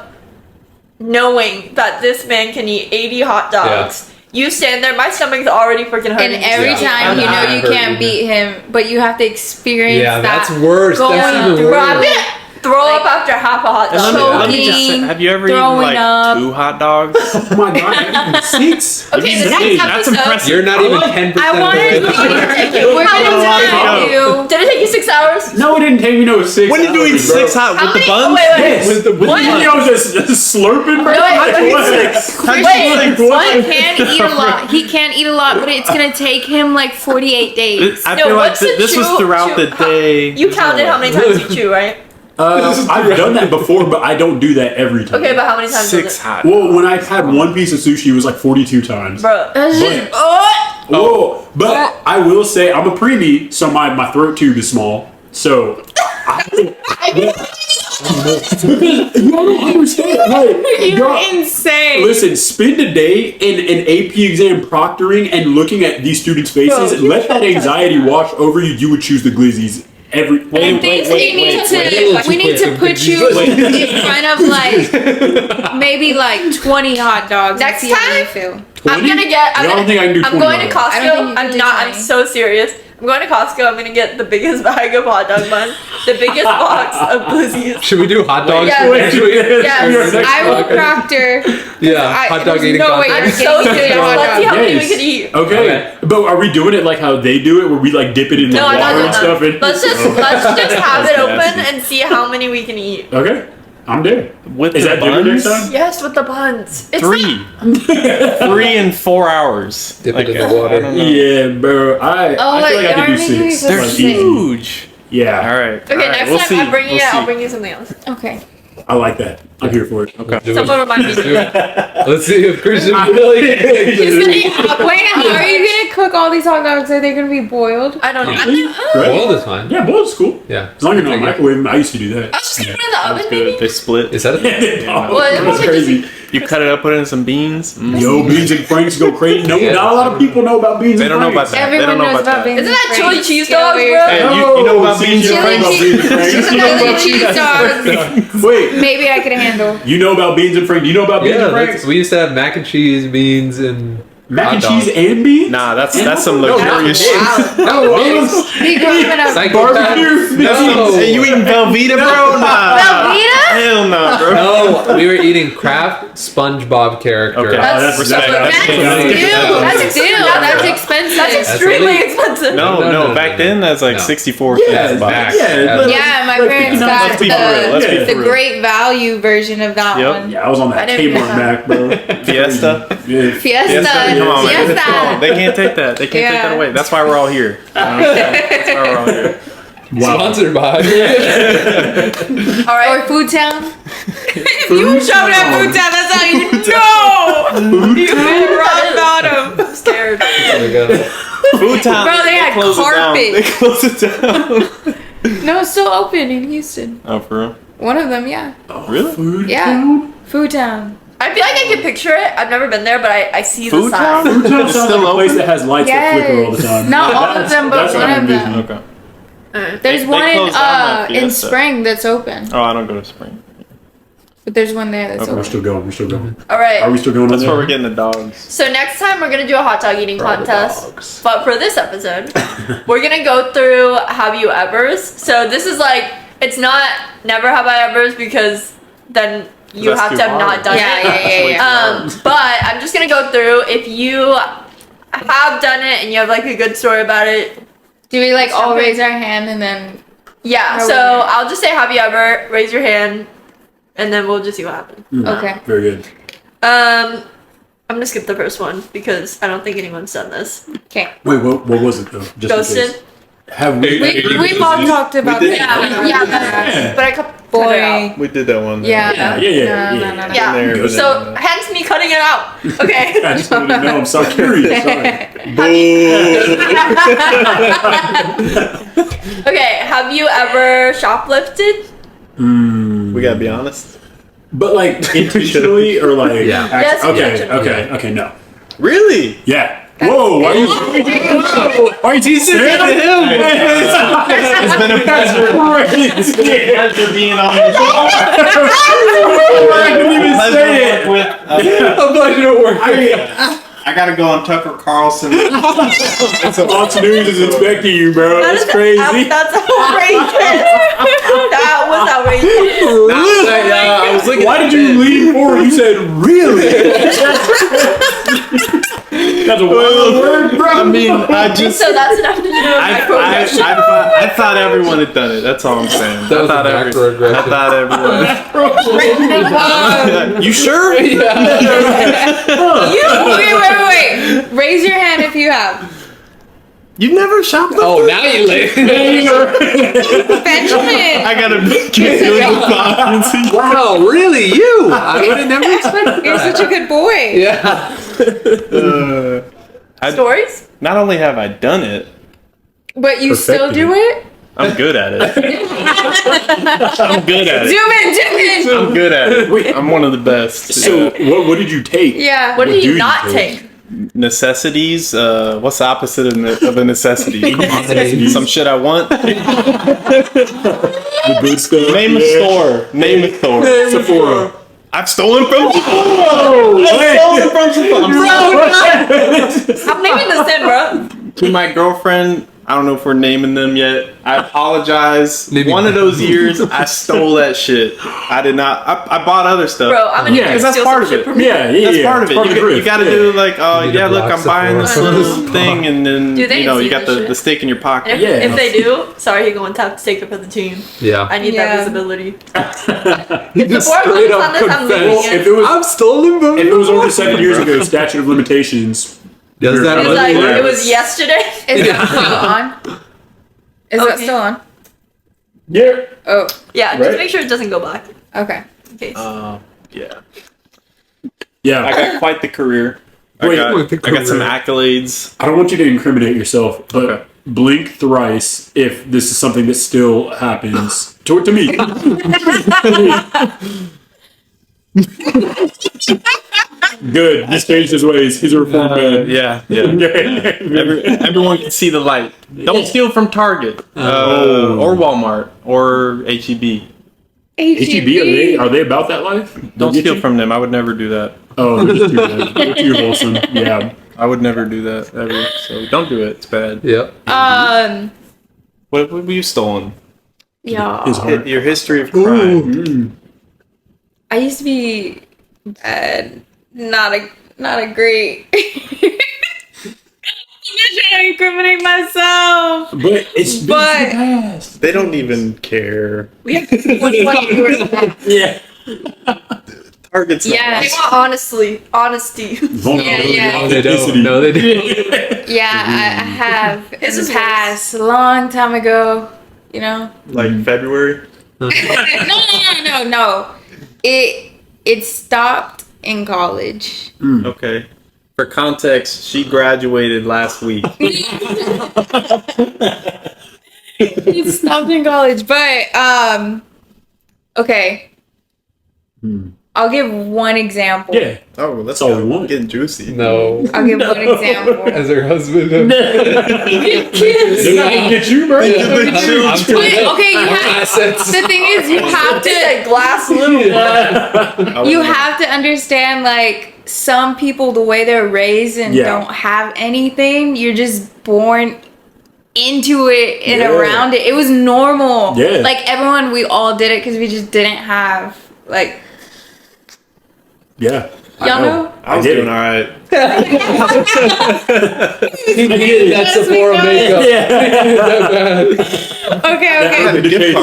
knowing that this man can eat 80 hot dogs. You stand there, my stomach's already freaking hurting. And every Yeah. time you know you I'm can't hurting. beat him, but you have to experience Yeah, that. that's worse. That's going even through- Bro, I'm worse. gonna throw up after half a hot And dog. let me just say, Choking, have you ever eaten throwing like up. 2 hot dogs? Oh my god, I'm 6. Okay, the next That's episode. impressive. You're not even 10%. I wanted to we're How gonna long tell did it you. Did it take you 6 hours? No, it didn't take me no 6. When did you eat hours, bro. 6 hot How with the many- buns? wait, wait. Yes. With the With buns. you know, just slurping, bro. No, wait, Like, wait, what? Wait, He can't eat a lot. He can't eat a lot, but it's gonna take him like 48 days. I No, feel like what's the this was chew- throughout chew- the day. You counted how many times you chew, right? I've done that before, but I don't do that every time. Okay, but how many times 6 was it? hot. Well, when I've had one piece of sushi, it was like 42 times. Bro. That's just Whoa! But I will say, I'm a preemie, so my throat tube is small. So, you don't understand. Like, y'all- insane. listen, spend a day in an AP exam proctoring and looking at these students' faces, and let that anxiety wash over you. You would choose the glizzies every. I think we need to put you in front of like maybe like 20 hot dogs. Next and see how you time? feel. I'm gonna get. I don't think I can do I'm 20 going to dollars. I don't think Costco. you can I'm do not. I'm 20. so serious. I'm going to Costco. I'm gonna get the biggest bag of hot dog buns, the biggest box of glizzies. Should we do hot dogs? Yeah. for next week? Yes. I will proctor. Yeah, hot dog there's eating no way contest. you're I'm so getting serious. hot Let's see dog. how many we Yes. could eat. Okay. Okay. But are we doing it like how they do it, where we like dip it in the No, I'm not water doing and stuff? that. And, Let's just have it open nasty. and see how many we can eat. okay, I'm there. With Is the that dinner next buns? time? Yes, with the buns. It's 3. 3 and 4 hours. Dip it in the I water. don't know. Yeah, bro. I feel like I could do maybe we 6. could They're Like, say- easy. huge. Yeah, All right. Okay, all right, next we'll time see. I'm bringing We'll it. I'll see. bring you something else. Okay. I like that. I'm here for it. Okay. Do it. Someone remind me. Do it. Let's see if Christian really. He's gonna eat. Wait, are you gonna cook all these hot dogs? Are they gonna be boiled? I don't know. Right? Boiled is fine. Yeah, boiled is cool. Yeah. As long as you're not Take it. microwaving, I used to do that. I was just gonna put it in the oven, That's maybe. good. They split. Is that a Well, That's it crazy. You cut it up, put it in some beans. Yo, beans and franks go crazy. No, Yeah. not a lot of people know about beans They and don't know franks. about that. They Everyone don't know knows about about beans. Isn't that and chili franks. cheese Get dogs, over bro? Hey, you know about see, beans and you know franks? about beans and franks. Chili cheese dogs. Wait, Maybe I could handle. you know about beans and franks? Do you know about beans Yeah, and that's, franks? we used to have mac and cheese, beans, and Mac and hot cheese dogs. and beans? Nah, that's some No, luxurious shit. No, He grew up in a Psychopath. No. Hey, you eating Velveeta, bro? Nah. Velveeta? Hell no, bro. No, we were eating Kraft SpongeBob character. Okay, That's- respect. that's- That's expensive. That's extremely expensive. No, back then that's like No. 64 Yeah, cents. Max. yeah. Yeah, my parents got Let's be for real. Let's be the for real. great value version of that Yep. one. Yeah, I was on I that didn't Kmart know. Mac, bro. Fiesta. Yeah. Fiesta. Come on, man. Fiesta. Come on. They can't take that. They can't take Yeah. that away. That's why we're all here. That's why we're all here. Wow. Sponsored by. All right. Or Food Town. You were shopping at Food Town. That's how you know. You been rock bottom. I'm scared. There we go. Food Town. Bro, they had closed it down. carpet. They closed it down. No, it's still open in Houston. Oh, for real? One of them, yeah. Really? Food Yeah. town? Food Town. I feel like I can picture it. I've never been there, but I see the Food sign. Town? Food Town It's sounds still like a place open? that has lights that flicker all the time. Not all of them, but That's what one I of them. envision. Okay. There's They one closed down in that Fiesta. Spring that's open, Oh, I don't go to Spring. but there's one there that's Okay. We're open. still going. We're still going. All right. Are we still going? That's on where there? we're getting the dogs. So next time we're gonna do a hot dog eating For all the contest. dogs. But for this episode, we're gonna go through have you ever's. So this is like it's not never have I ever's because then you That's have too to have hard. not done Yeah, it. yeah. But I'm just gonna go through if you have done it and you have like a good story about it. Do we like all Something. raise our hand and then? Yeah. How So we do it? I'll just say have you ever, raise your hand, and then we'll just see what happens. Okay. Very good. I'm gonna skip the first one because I don't think anyone's done this. Okay. Wait, what was it though? Just in Ghosted. case. Have we? We've all talked about did. that. Yeah. But I cut it out. Boy. We did that one. Yeah. Yeah. No. Yeah. There, but So then, hence me cutting it out. Okay. I just wanted to know. I'm so curious. Sorry. Okay. Have you ever shoplifted? we gotta be honest. But like intentionally or like? Yeah. Yes, Okay. intentionally. Okay. No. Really? Yeah. Whoa! Why are you? Why are you teasing him? It's been a pleasure. Pleasure being on this. I couldn't even say it. I'm glad you don't work. I gotta go on Tucker Carlson. Fox News is inspecting you, bro. That That's is- crazy. That's outrageous. That was outrageous. I was looking Why at did you it. lean forward? You said really. That's a wild word, bro. I mean, I just. So that's enough to do with microaggression. I thought everyone had done it. That's all I'm saying. That was I macroaggression. thought everyone. You sure? Wait. Raise your hand if you have. You've never shoplifted? Oh, now you late. Benjamin. I gotta keep doing the conference. Wow, really? You? I would have never expected You're that. such a good boy. Yeah. Stories? Not only have I done it, But you still Perfected do it? I'm good at it. I'm good at it. Zoom in. I'm good at it. I'm one of the best. So what did you take? Yeah. What What did do you you not take? take? Necessities. What's the opposite of a necessity? Some shit I want. The good stuff. Name a store. Name a store. Sephora. I've stolen from. I'm leaving this in, bro. To my girlfriend, I don't know if we're naming them yet. I apologize. Maybe. One of those years, I stole that shit. I did not. I bought other stuff. Bro, I'm gonna Yeah, need you to that's steal part some of shit it. from me. Yeah. That's part of it. the You grift. got to Yeah. do like, oh You need yeah, to look, block I'm buying this Sephora. little thing, and then Do they you know see you got this the shit? stick in your pocket. And Yeah. if they do, sorry, you're going to have to take it for the team. Yeah. I need Yeah. that visibility. You just Before straight I'm up on this, I'm confess. leaving it. If it was I've stolen from if it was you. over 7 years ago, statute of limitations. Does that It's really like, work? it was yesterday. Is that still on? Is that Okay. still on? Yeah. Oh, Yeah, Right. just make sure it doesn't go black. okay. In case. Yeah, Yeah. I got quite the career. Wait, I with the got some career. accolades. I don't want you to incriminate yourself, but Okay. blink thrice if this is something that still happens. To me. Good. He's changed his ways. He's a reformed man. Yeah. Okay. Everyone can see the light. Don't steal from Target or Walmart or HEB. HEB, are they about that life? Don't Get steal you? from them. I would never do that. Oh, they're just too bad. They're too wholesome. Yeah. I would never do that ever. So don't do it. It's bad. Yep. What have you stolen? Yeah. His heart. Your history of crime. I used to be bad. Not a great. I'm not trying to incriminate myself. But it's been But- in the past. They don't even care. We have one Yeah. Target's not Yeah. They want honesty. Vulnerability. Yeah. No, they don't. No, they don't. Yeah, I have in This the is past, a long time ago. You know. like February. No. It stopped in college. Okay. For context, she graduated last week. It stopped in college, but okay. I'll give one example. Yeah. Oh, that's all we want. Getting juicy. No. I'll give one example. As her husband. They're not gonna get you, bro. Wait, okay, you have, the thing is, you have Just to like Glass-Liu. you have to understand, like, some people, the way they're raised and don't have anything, you're just born into it and around it. It was normal. Yeah. Like, everyone, we all did it because we just didn't have, like, Yeah. y'all know? I was did doing it. all right. He needed that Yes, we Sephora know. makeup. Yeah. That bad. Okay, The gift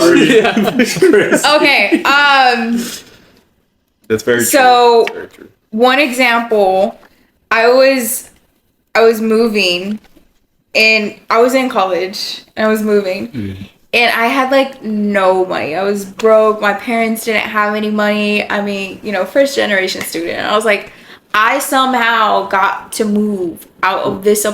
card. okay. That's very true. So, That's very true. one example, I was moving, and I was in college, and I was moving, and I had like no money. I was broke. My parents didn't have any money. I mean, you know, first generation student. And I was like, I somehow got to move out of this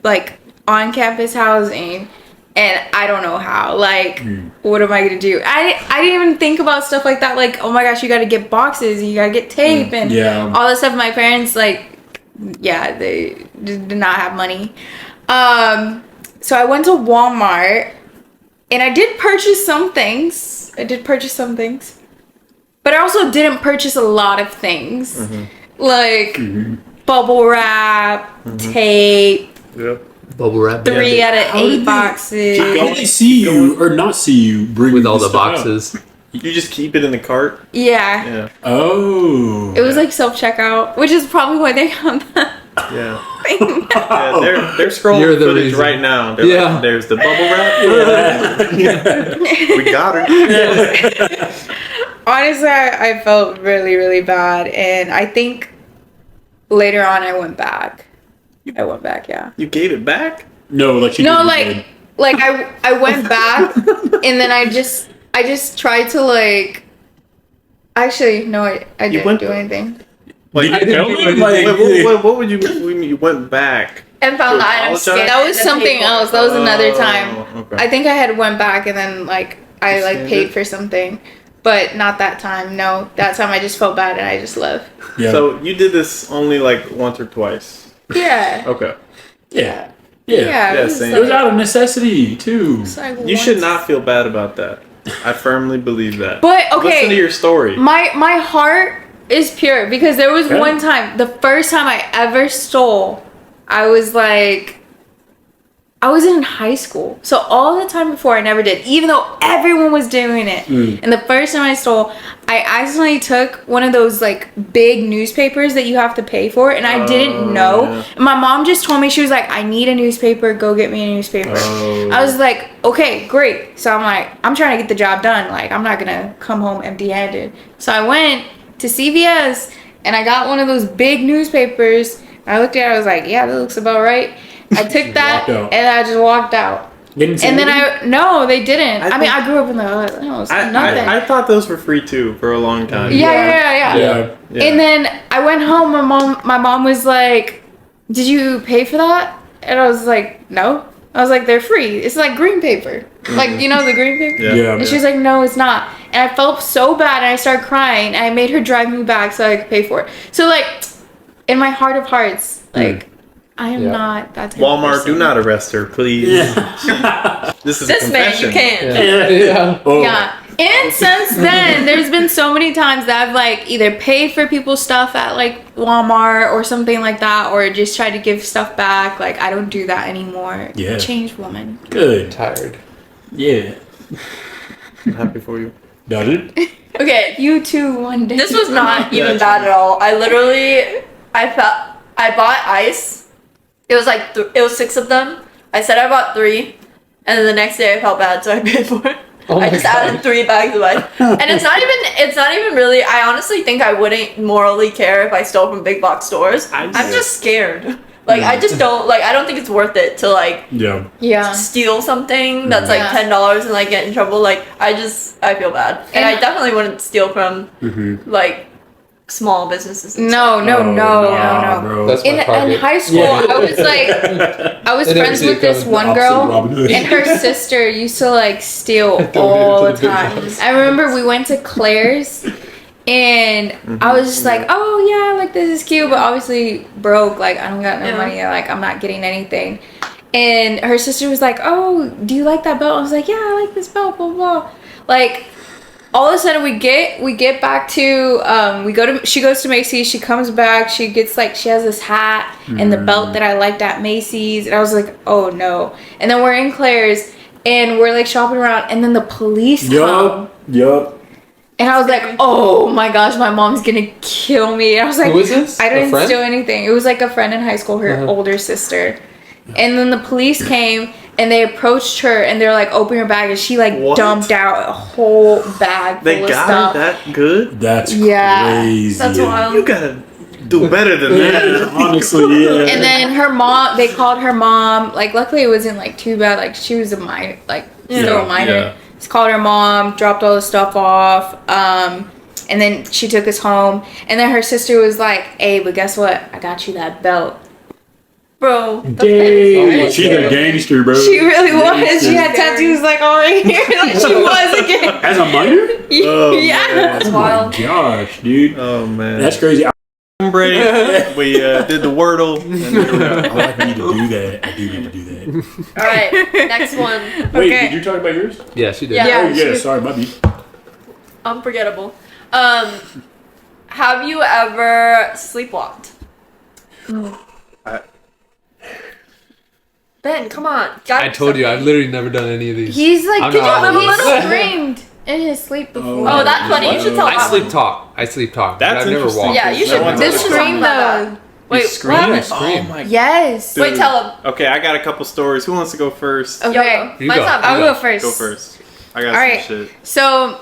like on campus housing, and I don't know how. Like, what am I gonna do? I didn't even think about stuff like that. Like, oh my gosh, you got to get boxes, you got to get tape, and all that stuff. My parents, like, yeah, they did not have money. So I went to Walmart, and I did purchase some things. But I also didn't purchase a lot of things. Like bubble wrap, tape, Yep. Bubble wrap. 3 out of 8 boxes. How did they see you or not see you bring With all this the stuff out? boxes. You just keep it in the cart. Yeah. Yeah. Oh. It was like self-checkout, which is probbe why they got that Yeah. thing. Yeah, they're scrolling You're the footage reason. right now. They're Yeah. like, there's the bubble wrap. We got her. Honestly, I felt really, really bad, and I think later on I went back. Yeah. You gave it back? No, like she No, didn't. like I went back, and then I just tried to, like. Actually, no, I didn't went- do anything. Like, Did you tell them? what would you when you went back? And found the To item apologize? scanned That was and something paid for it. else. That was another time. Okay. I think I had went back, and then like I like Scanned paid it? for something, but not that time. No, that time I just felt bad and I just left. Yeah. So you did this only like once or twice. Yeah. Okay. yeah. Yeah. Yeah, it was same. It was out of necessity too. it's like You should once- not feel bad about that. I firmly believe that. But Listen to okay, your story. my heart is pure because there was Okay. one time, the first time I ever stole, I was like, I was in high school. So all the time before I never did, even though everyone was doing it. And the first time I stole, I accidentally took one of those like big newspapers that you have to pay for, and I didn't know. yeah. And my mom just told me, she was like, I need a newspaper, go get me a newspaper. Oh. I was like, okay, great. So I'm like, I'm trying to get the job done. Like, I'm not gonna come home empty-handed. So I went to CVS and I got one of those big newspapers. I looked at it, I was like, yeah, that looks about right. I took that Walked out. and I just walked out. Didn't say And then anything? no, they didn't. I mean, think- I grew up in the nothing. I thought those were free too for a long time. Yeah. Yeah. Yeah. And then I went home. My mom was like, "Did you pay for that?" And I was like, "No." I was like, "They're free. It's like green paper, like you know the green paper." Yeah. And she was like, "No, it's not." And I felt so bad, and I started crying. And I made her drive me back so I could pay for it. So like, in my heart of hearts, like, I am not that type of Walmart, person. do not arrest her, please. This is a This man, you confession. can't. Yeah. Oh. Yeah. And since then, there's been so many times that I've like either paid for people's stuff at like Walmart or something like that, or just tried to give stuff back. Like, I don't do that anymore. Yeah. Changed woman. Good. Tired. Yeah. I'm happy for you. Got it? Okay, You too, one day. this was not Yeah, even bad at all. I bought ice. It was like it was 6 of them. I said I bought 3, and then the next day I felt bad, so I paid for it. Oh I my just God. added 3 bags of ice, and it's not even really. I honestly think I wouldn't morally care if I stole from big box stores. I'm just scared. Like I just don't like. I don't think it's worth it to like Yeah. Yeah. steal something that's like Yeah. $10 and like get in trouble. Like I feel bad, and I definitely wouldn't steal from like small businesses. And No, no, Oh, no, nah, no, no. bro. That's my In target. high school, Yeah. I was like, I was It never friends did with this come one Opposite girl, Robin Hood. and her sister used to like steal Donate all to the the big time. boss. I remember we went to Claire's, And I was just like, oh yeah, like this is cute, but obviously broke. Like I don't got no money. Like I'm not getting anything. And her sister was like, oh, do you like that belt? I was like, yeah, I like this belt, blah, blah. Like, all of a sudden we get back to, she goes to Macy's, she comes back, she gets like, she has this hat and the belt that I liked at Macy's. And I was like, oh no. And then we're in Claire's and we're like shopping around and then the police come. Yup. And I was like, oh my gosh, my mom's gonna kill me. And I was like, who is this? I didn't steal anything. It was like a friend in high school, her older sister. And then the police came and they approached her and they're like, open your bag, and she like dumped out a whole bag full of stuff. They got it that good? That's crazy. That's wild. You gotta do better than that. Honestly, yeah. And then her mom, they called her mom. Like, luckily it wasn't like too bad. Like, she was a minor, like still a minor. Yeah. Just called her mom, dropped all the stuff off. And then she took us home. And then her sister was like, hey, but guess what? I got you that belt. Bro. Dang. She's a gangster, bro. She really was. She had tattoos like all right here. Like she was again. As a minor? Yeah. That's wild. Oh my gosh, dude. Oh man. That's crazy. Break. We did the Wordle. I need to do that. I do need to do that. All right, next one. Wait, Okay. did you talk about yours? Yeah, she did. Yeah. Oh, yeah. Sorry, my bad. Unforgettable. Have you ever sleepwalked? Ben, come on. I told you, I've literally never done any of these. He's like, I'm could you not live a one of little those. screamed in his sleep before? Oh, that's funny. You should tell I that sleep one. talk. I sleep talk. That's but I've never interesting. walked. Yeah, you should. No one's This ever scream though. Wait, scream? what happened? Scream. Oh my god. Yes. Dude. Wait, tell him. Okay, I got a couple stories. Who wants to go first? Okay. You Mine's go. not I'll bad. go first. Go first. I got All some right. shit. So,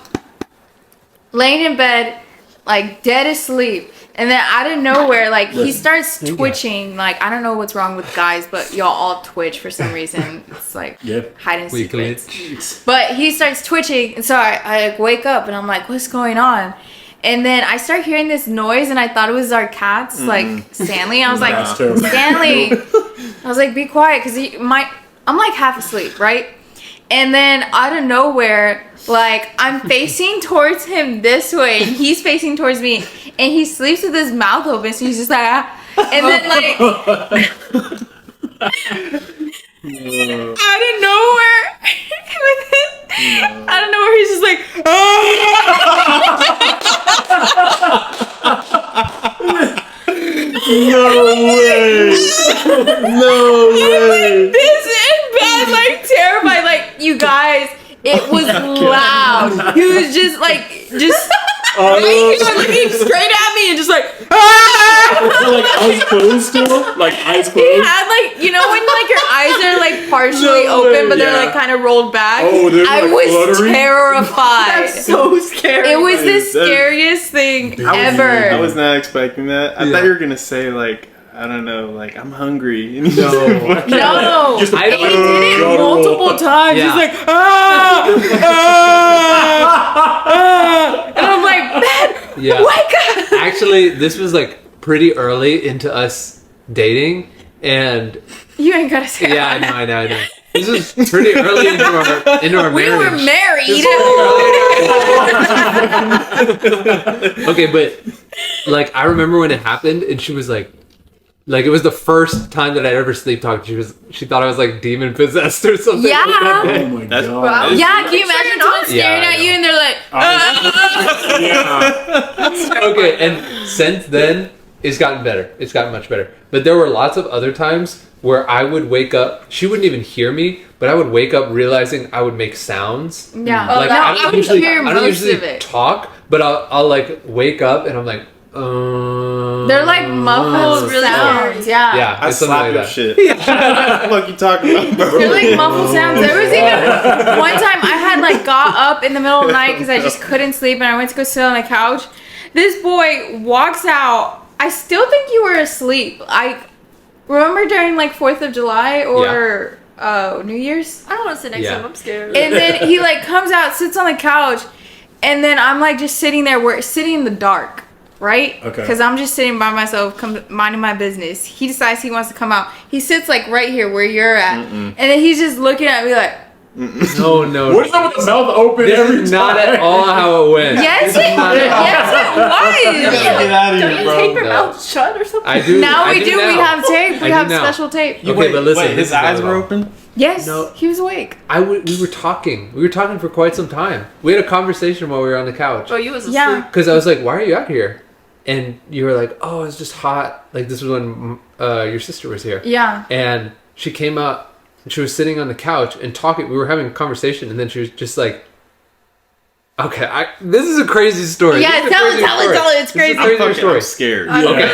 laying in bed, like dead asleep, and then out of nowhere, like he starts twitching. Like I don't know what's wrong with guys, but y'all all twitch for some reason. It's like hide and seek. But he starts twitching, and so I like, wake up, and I'm like, what's going on? And then I start hearing this noise, and I thought it was our cats, like Stanley. I was like, That's terrible. Stanley. I was like, be quiet, because I'm like half asleep, right? And then out of nowhere, like I'm facing towards him this way, and he's facing towards me, and he sleeps with his mouth open, so he's just like, ah. And then like out of nowhere, out of nowhere, he's just like, No way. No way. this in bed, like terrified, like you guys, it was loud. He was just like, he was looking straight at me and just like, Like eyes closed still? Like eyes He closed? had like, you know when like your eyes are like partially open but they're Yeah. like kind of rolled back? Oh, they're, I like, was fluttering? terrified. So scary. It was the That's- scariest thing I ever. was not expecting that. I Yeah. thought you were gonna say like, I don't know, like I'm hungry. And No. No. Just a I don't- He did it guttural. multiple times. Yeah. He's like, and I'm like, Ben, Yeah. wake up. Actually, this was like pretty early into us dating, and You ain't gotta say yeah, that. I know. This was pretty early into our We marriage. were married. Okay, but like I remember when it happened, and she was like it was the first time that I ever sleep talked. She thought I was like demon possessed or something. Yeah. Oh my That's- god. Yeah, can you imagine someone staring Yeah, I at you know. and they're like, Yeah. Okay, and since then it's gotten better. It's gotten much better. But there were lots of other times where I would wake up. She wouldn't even hear me, but I would wake up realizing I would make sounds. yeah. Like no, I I don't would usually, hear I don't most usually of it. talk, but I'll like wake up and I'm like, They're like muffled really sounds. scary. Yeah. yeah, I it's something slap like your that. shit. What the fuck you talking about, bro? They're like muffled sounds. There was even one time I had like got up in the middle of the night because I just couldn't sleep and I went to go sit on the couch. This boy walks out. I still think you were asleep. I remember during like 4th of July or New Year's. I don't want to sit next to Yeah. him. I'm scared. And then he like comes out, sits on the couch, and then I'm like just sitting there. We're sitting in the dark, right? Okay. Because I'm just sitting by myself, minding my business. He decides he wants to come out. He sits like right here where you're at, and then he's just looking at me like, No. What is up with the mouth open every This is time? not at all how it went. Yes, This is not at all. yes, Get out of Don't here, you bro. tape your No. mouth shut or something? I do. Now I we do. now. We have tape. We I do have now. special tape. Okay, but listen. Wait, this his is not eyes at were all. open? Yes, No. he was awake. We were talking. We were talking for quite some time. We had a conversation while we were on the couch. Oh, you was asleep. Yeah. Because I was like, "Why are you out here?" And you were like, "Oh, it's just hot." Like this was when your sister was here. Yeah. And she came out and she was sitting on the couch and talking. We were having a conversation, and then she was just like, "Okay, this is a crazy story. Yeah, This is a tell it, crazy tell it, story. tell it. It's This is a crazy. crazy story. I'm scared. Okay.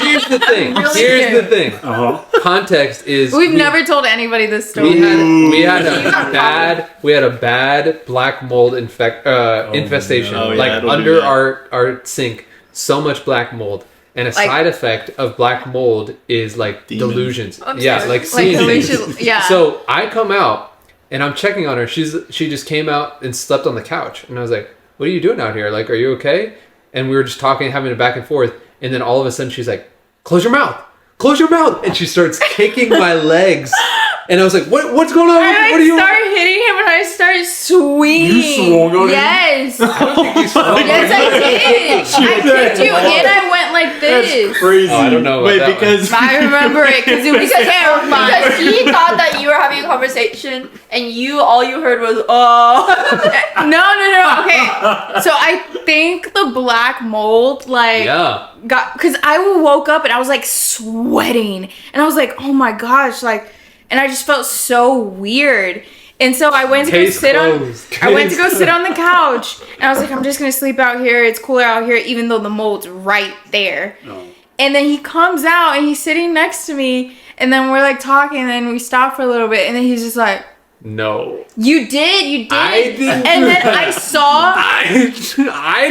Here's the thing. Really Here's the scared. thing. Context is We've never told anybody this story. we had a bad black mold infestation no. Oh, yeah, like it'll do under that. our sink. So much black mold, and a Like- side effect of black mold is like Demons. delusions. I'm Yeah, sorry. like Like seeing things. delusion. Yeah. So I come out and I'm checking on her. She just came out and slept on the couch, and I was like, "What are you doing out here? Like, are you okay?" And we were just talking, having a back and forth, and then all of a sudden she's like, "Close your mouth! Close your mouth!" And she starts kicking my legs, and I was like, "What's going on? I What are you?" started hitting him and I started swinging. You swung on him? Yes. I don't think you saw me. Yes, I did. I kicked you and I went like this. That's crazy. Oh, I don't know. About Wait, that because I remember it because it was terrifying. Because he thought that you were having a conversation and all you heard was, oh. No. Okay. So I think the black mold, like, Yeah. got, because I woke up and I was like sweating and I was like, oh my gosh, like, and I just felt so weird. And so I went to Case go sit closed. on. I went to go sit on the couch, and I was like, I'm just gonna sleep out here. It's cooler out here, even though the mold's right there. Oh. And then he comes out, and he's sitting next to me, and then we're like talking, and then we stop for a little bit, and then he's just like, No. "You did." I didn't And do then that. I saw, I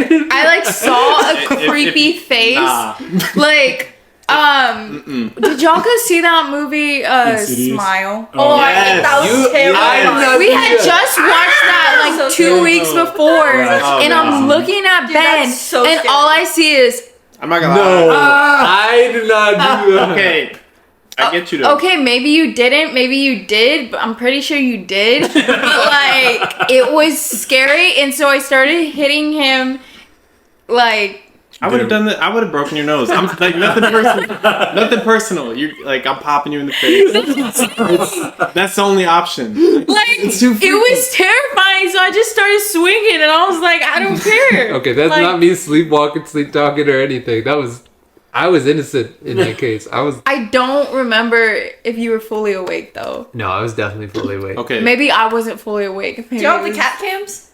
didn't. I like saw a creepy face, Nah. like. Did y'all go see that movie, Insidious? Smile? Oh, I think Yes. that was You- terrifying. I know- We had just watched that like So 2 scary. weeks before, Oh, and I'm looking at Dude, Ben, that's so and scary. all I see is, I'm not gonna No, lie. I did not do that. Okay, I get you though. okay, maybe you didn't, maybe you did, but I'm pretty sure you did. Like, it was scary, and so I started hitting him, like, I would have done that. I would have broken your nose. I'm like nothing personal. Nothing personal. You're like I'm popping you in the face. That's the only option. it was terrifying, so I just started swinging, and I was like, I don't care. Okay, that's Like, not me sleepwalking, sleep talking, or anything. I was innocent in that case. I don't remember if you were fully awake, though. No, I was definitely fully awake. Okay. Maybe I wasn't fully awake. Maybe Do you have it the was- cat cams?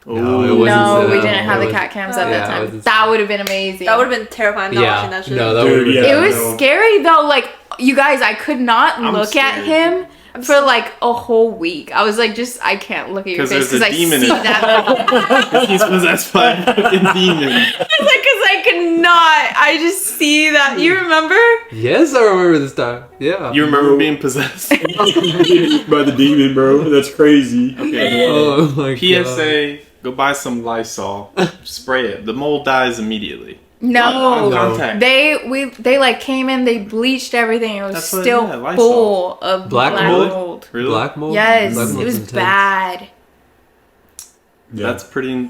No, it Ooh. wasn't No, set we up. didn't have It the was- cat cams at Oh. that Yeah, it time. wasn't That set would have been amazing. That would have been terrifying not watching Yeah, that shit. no, that Dude, would have yeah. been. It was no. scary though. Like, you guys, I could not I'm look at scared. him for like a whole week. I was like, I can't look at your 'Cause face there's a because I demon see in it. that. He's possessed by a fucking demon. It's like, because I could not. I just see that. You remember? Yes, I remember this time. Yeah. You remember being possessed? By the demon, bro. That's crazy. Okay. Oh my god. PSA: Go buy some Lysol. Spray it. The mold dies immediately. No. On contact. They like came in. They bleached everything. It was That's what- still yeah, Lysol. full of Black black mold? mold. Really? Black mold. Yes, Black it mold's was intense. bad. Yeah,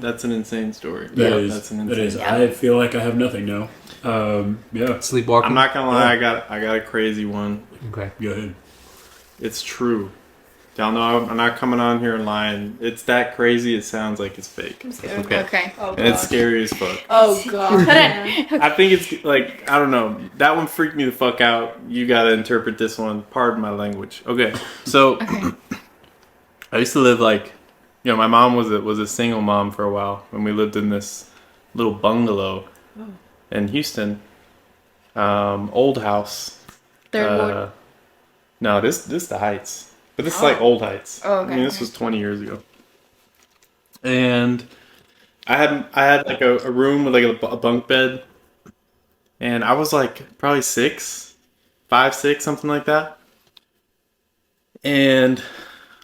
That's an insane story. that Yeah, is. That's an That insane. is. I feel like I have nothing now. Yeah. Sleepwalking. I'm not gonna lie. I got a crazy one. Okay. Go ahead. It's true. Y'all know I'm not coming on here and lying. It's that crazy. It sounds like it's fake. Okay. Okay. Oh, And it's God. scary as fuck. Oh, God. I think it's like I don't know. That one freaked me the fuck out. You gotta interpret this one. Pardon my language. Okay, so I used to live like, my mom was a single mom for a while when we lived in this little bungalow in Houston. Old house. Third ward. No, this the Heights, but this is like old Heights. Oh, okay, I mean, this okay. was 20 years ago, and I had like a room with like a bunk bed, and I was like probably 5, 6, something like that. And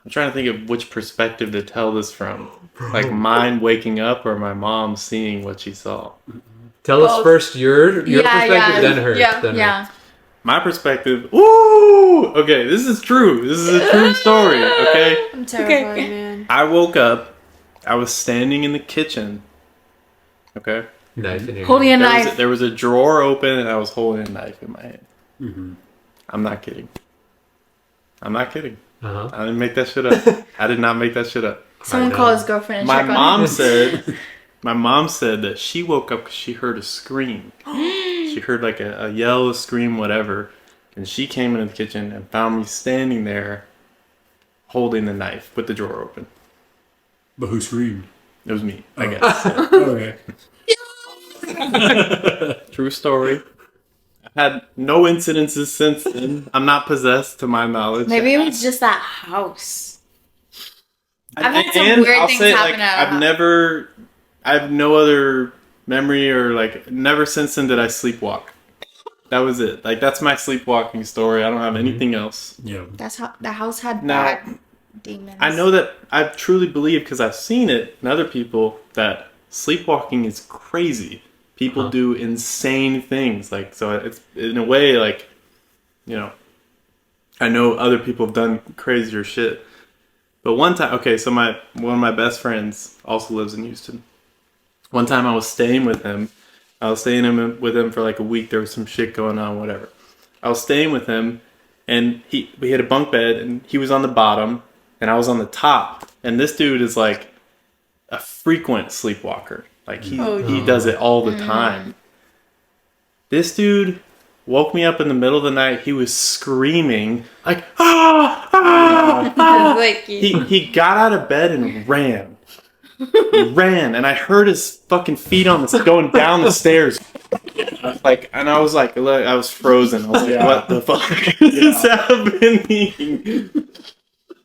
I'm trying to think of which perspective to tell this from, like mine waking up or my mom seeing what she saw. Tell us Both. first your Yeah, perspective, yeah. then hers. Yeah, then Yeah. my perspective. Ooh, okay, this is true. This is a true story. Okay, I'm terrified, man. I woke up. I was standing in the kitchen. Okay, Knife in your Holding a hand. knife. there was a drawer open, and I was holding a knife in my hand. Mm-hmm. I'm not kidding. I'm not kidding. Uh-huh. I didn't make that shit up. I did not make that shit up. Someone I know. call his girlfriend and My check on mom him. said. My mom said that she woke up because she heard a scream. She heard like a yell, a scream, whatever. And she came into the kitchen and found me standing there holding the knife with the drawer open. But who screamed? It was me, I guess. Okay. True story. I've had no incidences since then. I'm not possessed to my knowledge. Maybe it was just that house. And- I've had some and weird I'll things say, happen at I've our never, I have no other memory or like, never since then did I sleepwalk. That was it. Like, that's my sleepwalking story. I don't have anything else. Yeah. That's how the house had Now, bad demons. I know that I truly believe, because I've seen it in other people, that sleepwalking is crazy. People do insane things. Like, so it's in a way, like, you know, I know other people have done crazier shit. But one time, okay, so one of my best friends also lives in Houston. One time I was staying with him. I was staying with him for like a week. There was some shit going on, whatever. I was staying with him, and we had a bunk bed, and he was on the bottom, and I was on the top. And this dude is like a frequent sleepwalker. Like he does it all the time. This dude woke me up in the middle of the night. He was screaming like, ah, ah, ah. Like, He got out of bed and ran. He ran, and I heard his fucking feet on the going down the stairs. Like, and I was like, look, I was frozen. I was like, what the fuck is happening?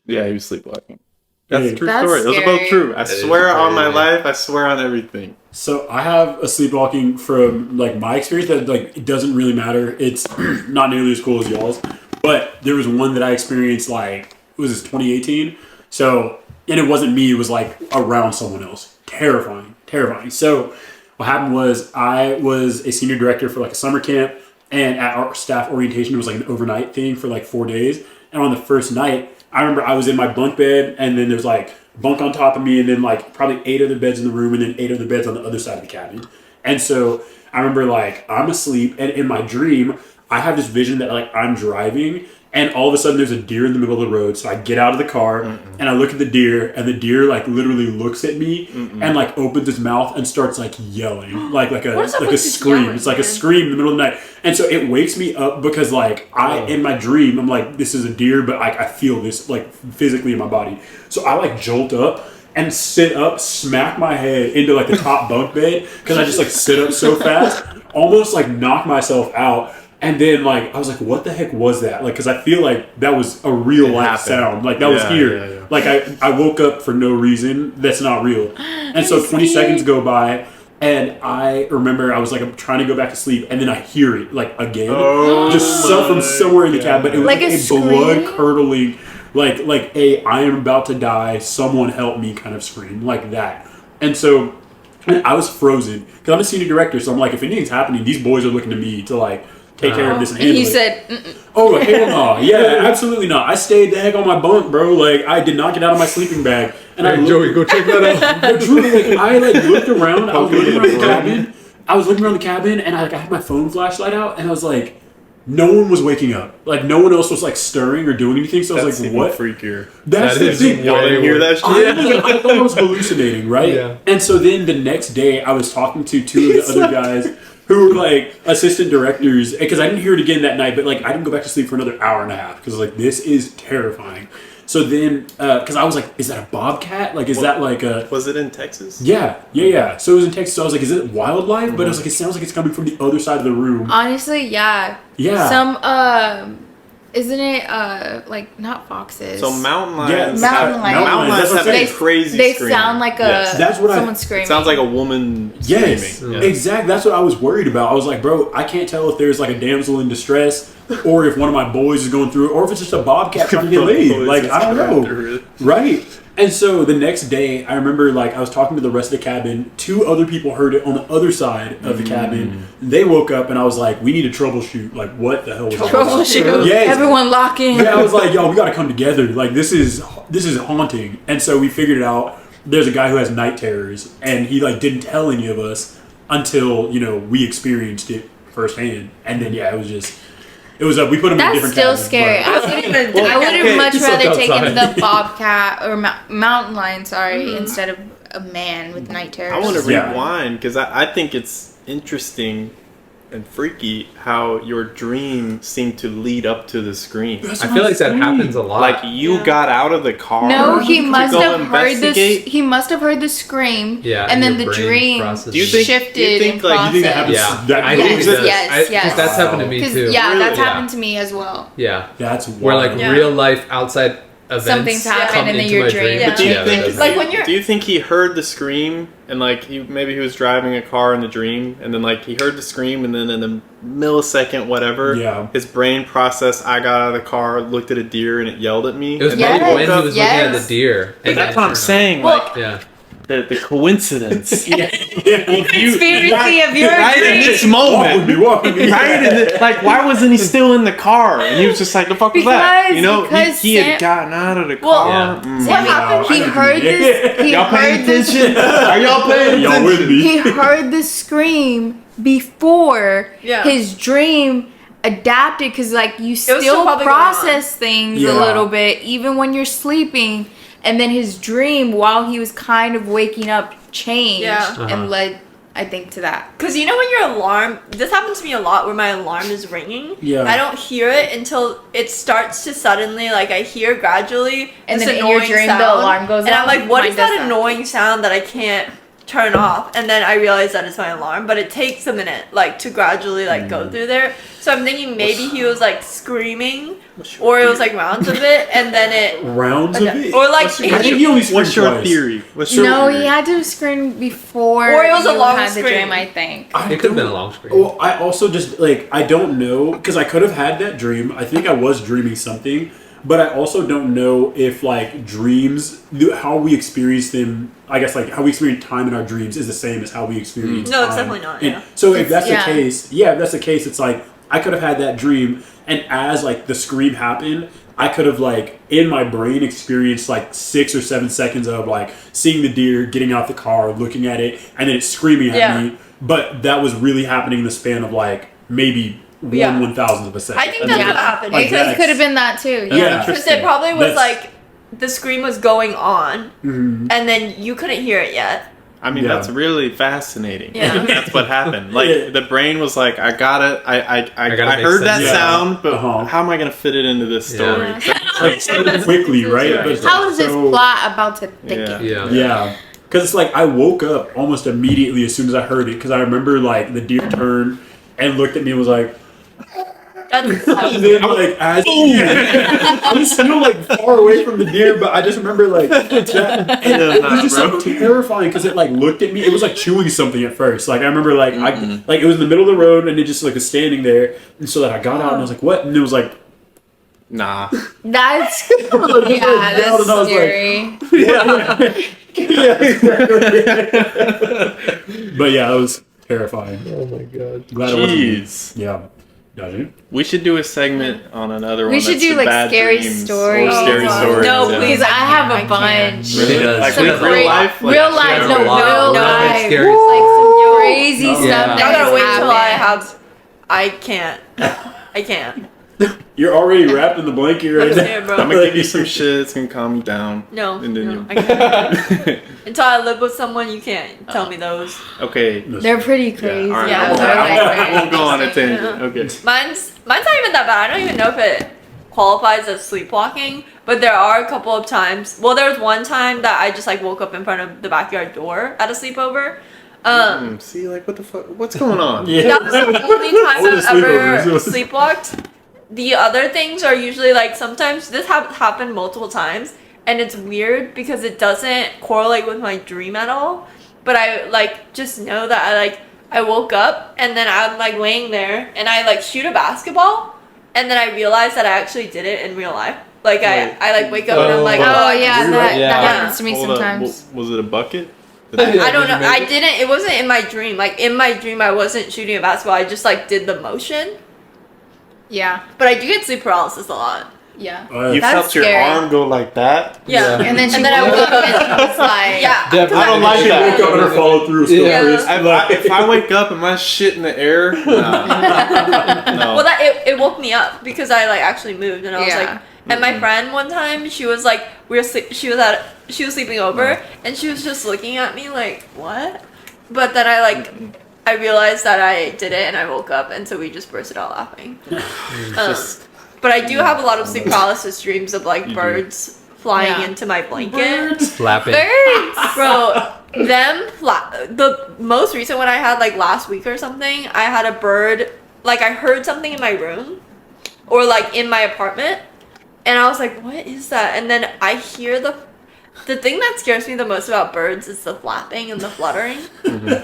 Yeah, he was sleepwalking. That's a true That's story. Those are scary. both true. I is swear on my crazy. life. I swear on everything. So I have a sleepwalking from like my experience that like it doesn't really matter. It's not nearly as cool as y'all's, but there was one that I experienced like was this 2018. So and it wasn't me. It was like around someone else. Terrifying. So what happened was I was a senior director for like a summer camp, and at our staff orientation it was like an overnight thing for like 4 days. And on the first night, I remember I was in my bunk bed, and then there's like bunk on top of me, and then like probably 8 other beds in the room, and then 8 other beds on the other side of the cabin. And so I remember like I'm asleep, and in my dream, I have this vision that like I'm driving, and all of a sudden there's a deer in the middle of the road. So I get out of the car and I look at the deer, and the deer like literally looks at me and like opens his mouth and starts like yelling like a What is up like with a this scream. yelling, It's like a man? scream in the middle of the night. And so it wakes me up because like in my dream I'm like, this is a deer, but like I feel this like physically in my body. So I like jolt up and sit up, smack my head into like the top bunk bed because I just like sit up so fast, almost like knock myself out. And then like I was like, what the heck was that? Like, because I feel like that was a real life happened. sound. Like that was here. Yeah. Like I woke up for no reason. That's not real. And so 20 seconds go by, and I remember I was like, I'm trying to go back to sleep, and then I hear it like again, just from somewhere in the cabin. But it was Like like a a scream? blood curdling, like a I am about to die, someone help me kind of scream like that. And so I was frozen because I'm a senior director, so I'm like, if anything's happening, these boys are looking to me to like take care of this and and handle he it. said, "Mm-mm." Oh, hell no. Yeah, absolutely not. I stayed the heck on my bunk, bro. Like, I did not get out of my sleeping bag. And I Hey, Joey, go check that out. but truly, like, I like looked around. I was looking around the cabin. And I had my phone flashlight out, and I was like, no one was waking up. Like, no one else was like stirring or doing anything. So I was That's like, what? freakier. That's That the is thing. Y'all didn't hear that shit? I thought I was hallucinating, right? Yeah. And so then the next day, I was talking to 2 of the other guys who were like assistant directors, because I didn't hear it again that night, but like I didn't go back to sleep for another hour and a half because like this is terrifying. So then, because I was like, is that a bobcat? Like, is that like a... Was it in Texas? Yeah. So it was in Texas. So I was like, is it wildlife? But I was like, it sounds like it's coming from the other side of the room. honestly, yeah. Yeah. Some isn't it like not foxes? So mountain Yeah, lions. Mountain lions. Mountain lions That's what have I'm a saying. crazy They scream. sound like Yes. That's what someone screaming. Sounds like a woman Yes, screaming. exactly. That's what I was worried about. I was like, bro, I can't tell if there's like a damsel in distress, or if one of my boys is going through it, or if it's just a bobcat trying to get laid. Like, I don't know. Right. And so the next day, I remember like I was talking to the rest of the cabin. 2 other people heard it on the other side of the cabin. They woke up and I was like, we need to troubleshoot. Like, what the hell was that? Troubleshoot. Yes. Everyone lock in. Yeah, I was like, yo, we got to come together. Like, this is haunting. And so we figured it out. There's a guy who has night terrors, and he like didn't tell any of us until we experienced it firsthand. And then it was we put him in That's different still cabins, scary. but- I would have much He slept rather taken outside. the bobcat or mountain lion, instead of a man with night terrors. I want to Yeah. rewind because I think it's interesting and freaky how your dream seemed to lead up to the scream. I feel like that happens a lot. Like you got out of the car. No, he to must go have heard this. investigate? He must have heard the scream. Yeah, and then your the brain dream processes Do you think- shifted do you think, and like, processed. You think that happens? yeah, That I think it Yes, does. yes, I- 'cause yes. that's happened to me Because too. that's Yeah. happened to me as well. Yeah, That's where like Yeah. real life outside events Something's happened come and then into your my dream- dream. But do you that think- does Like it. when you're Do you think he heard the scream and like maybe he was driving a car in the dream and then like he heard the scream and then in a millisecond whatever Yeah. his brain processed I got out of the car, looked at a deer and it yelled at me. It was and Yes. probably when he was looking at Yes. the deer. But that's what I'm saying. Well, like Yeah. the coincidence. Conspiracy of your Right in dream. this moment. Walk with me. Right in the, like why wasn't he still in the car? And he was just like the fuck was that? Because- You know, because he had Sam- gotten out of the Well, car. Yeah. what happened? He I heard didn't this. He Y'all paying heard this. attention? Are y'all paying Y'all attention? with me? He heard the scream before Yeah. his dream adapted because like you still still probably going process things a Yeah. little bit even when you're sleeping, and then his dream while he was kind of waking up changed Yeah. and led, I think, to that. Because you know when your alarm, this happens to me a lot where my alarm is ringing. Yeah. I don't hear it until it starts to suddenly, like I hear gradually And this then in your annoying dream, the sound, alarm goes and I'm off? like, what Mine is that does that. annoying sound that I can't turn off? And then I realize that it's my alarm, but it takes a minute like to gradually like go through there. So I'm thinking maybe he was like screaming, or it was like rounds of it, and then it. Rounds of it. Or, like, I think he only screamed What's your twice. theory? What's your No, theory? he had to scream before Or it was a you long had the scream. dream, I think. It could have been a long screen. Well, I also just like I don't know because I could have had that dream. I think I was dreaming something, but I also don't know if like dreams, how we experience them. I guess like how we experience time in our dreams is the same as how we experience. No, it's time. definitely not, And yeah. so if that's Yeah. the case, if that's the case, it's like I could have had that dream, and as like the scream happened, I could have like in my brain experienced like 6 or 7 seconds of like seeing the deer, getting out the car, looking at it, and then it's screaming at Yeah. me. But that was really happening in the span of like maybe Yeah. 1/1000th of a second. I think that's what happened. Like because that. Could have been that too. Yeah. Yeah. Because it probably was That's- like the scream was going on, Mhm. and then you couldn't hear it yet. I mean, Yeah. that's really fascinating. Yeah. That's what happened. Like Yeah. the brain was like, I gotta gotta I make heard sense. that Yeah. sound, but Uh-huh. how am I gonna fit it into this story? Yeah. Like so quickly, right? Yeah. But it's How like is this so- plot about to thicken? Yeah. Yeah. Because it's like I woke up almost immediately as soon as I heard it. Because I remember like the deer turned and looked at me and was like, That's and then like as I was still like far away from the deer, but I just remember like that, and it was just so terrifying because it like looked at me. It was like chewing something at first. Like I remember like I like it was in the middle of the road and it just like was standing there, and so like I got out and I was like, what? And it was like. Nah. That's Like, yeah, down, and I that's was like, scary. Yeah, exactly. But yeah, it was terrifying. Oh my god. Glad it wasn't me. Jeez. Yeah. Dajin? We should do a segment on another one. We should that's do, the like, bad scary dreams stories. Or scary Oh, stories. no, yeah. please. Because I have I a can't. bunch. Really does. Like Some real great- life? Like, real life, yeah, no, a lot- real a lot of life. scary Like some crazy Oh, stuff yeah. that I has gotta wait till I happened. have. I can't. I can't. You're already wrapped in the blanket I'm right now. scared, bro. I'm gonna give you some shit that's gonna calm you down. No, And then no, I can't. Until I live with someone, you can't tell me those. Okay. They're pretty crazy. All right. Yeah, I won't- they're I like won't go on a very tangent. Okay. Mine's not even that bad. I don't even know if it qualifies as sleepwalking, but there are a couple of times. Well, there was one time that I just like woke up in front of the backyard door at a sleepover. See, like, what the fuck? What's going on? Yeah. That was the only time What I've a sleepover. ever sleepwalked. The other things are usually like sometimes this happened multiple times, and it's weird because it doesn't correlate with my dream at all. But I like just know that I woke up and then I'm like laying there and I like shoot a basketball, and then I realized that I actually did it in real life. Like I like wake up and I'm like, Oh yeah, that Yeah. happens to me Hold up, sometimes. Was it a bucket? I don't know. I didn't. It wasn't in my dream. Like in my dream, I wasn't shooting a basketball. I just like did the motion. Yeah, But I do get sleep paralysis a lot. yeah. You That's felt your scary. arm go like that? Yeah. And then I woke woke up and she was like, Yeah. Definitely. I don't like She that. woke up and her follow through still Yeah. crisp. If I wake up and my shit in the air, no. Well, that it woke me up because I like actually moved and I was Yeah. like, and my friend one time she was like, she was sleeping over and she was just looking at me like, what? But then I realized that I did it and I woke up and so we just bursted out laughing. But I do have a lot of sleep paralysis dreams of like birds flying Yeah. into my blanket. Flapping. Bro, the most recent one I had like last week or something, I had a bird, like I heard something in my room or like in my apartment and I was like, what is that? And then I hear the thing that scares me the most about birds is the flapping and the fluttering.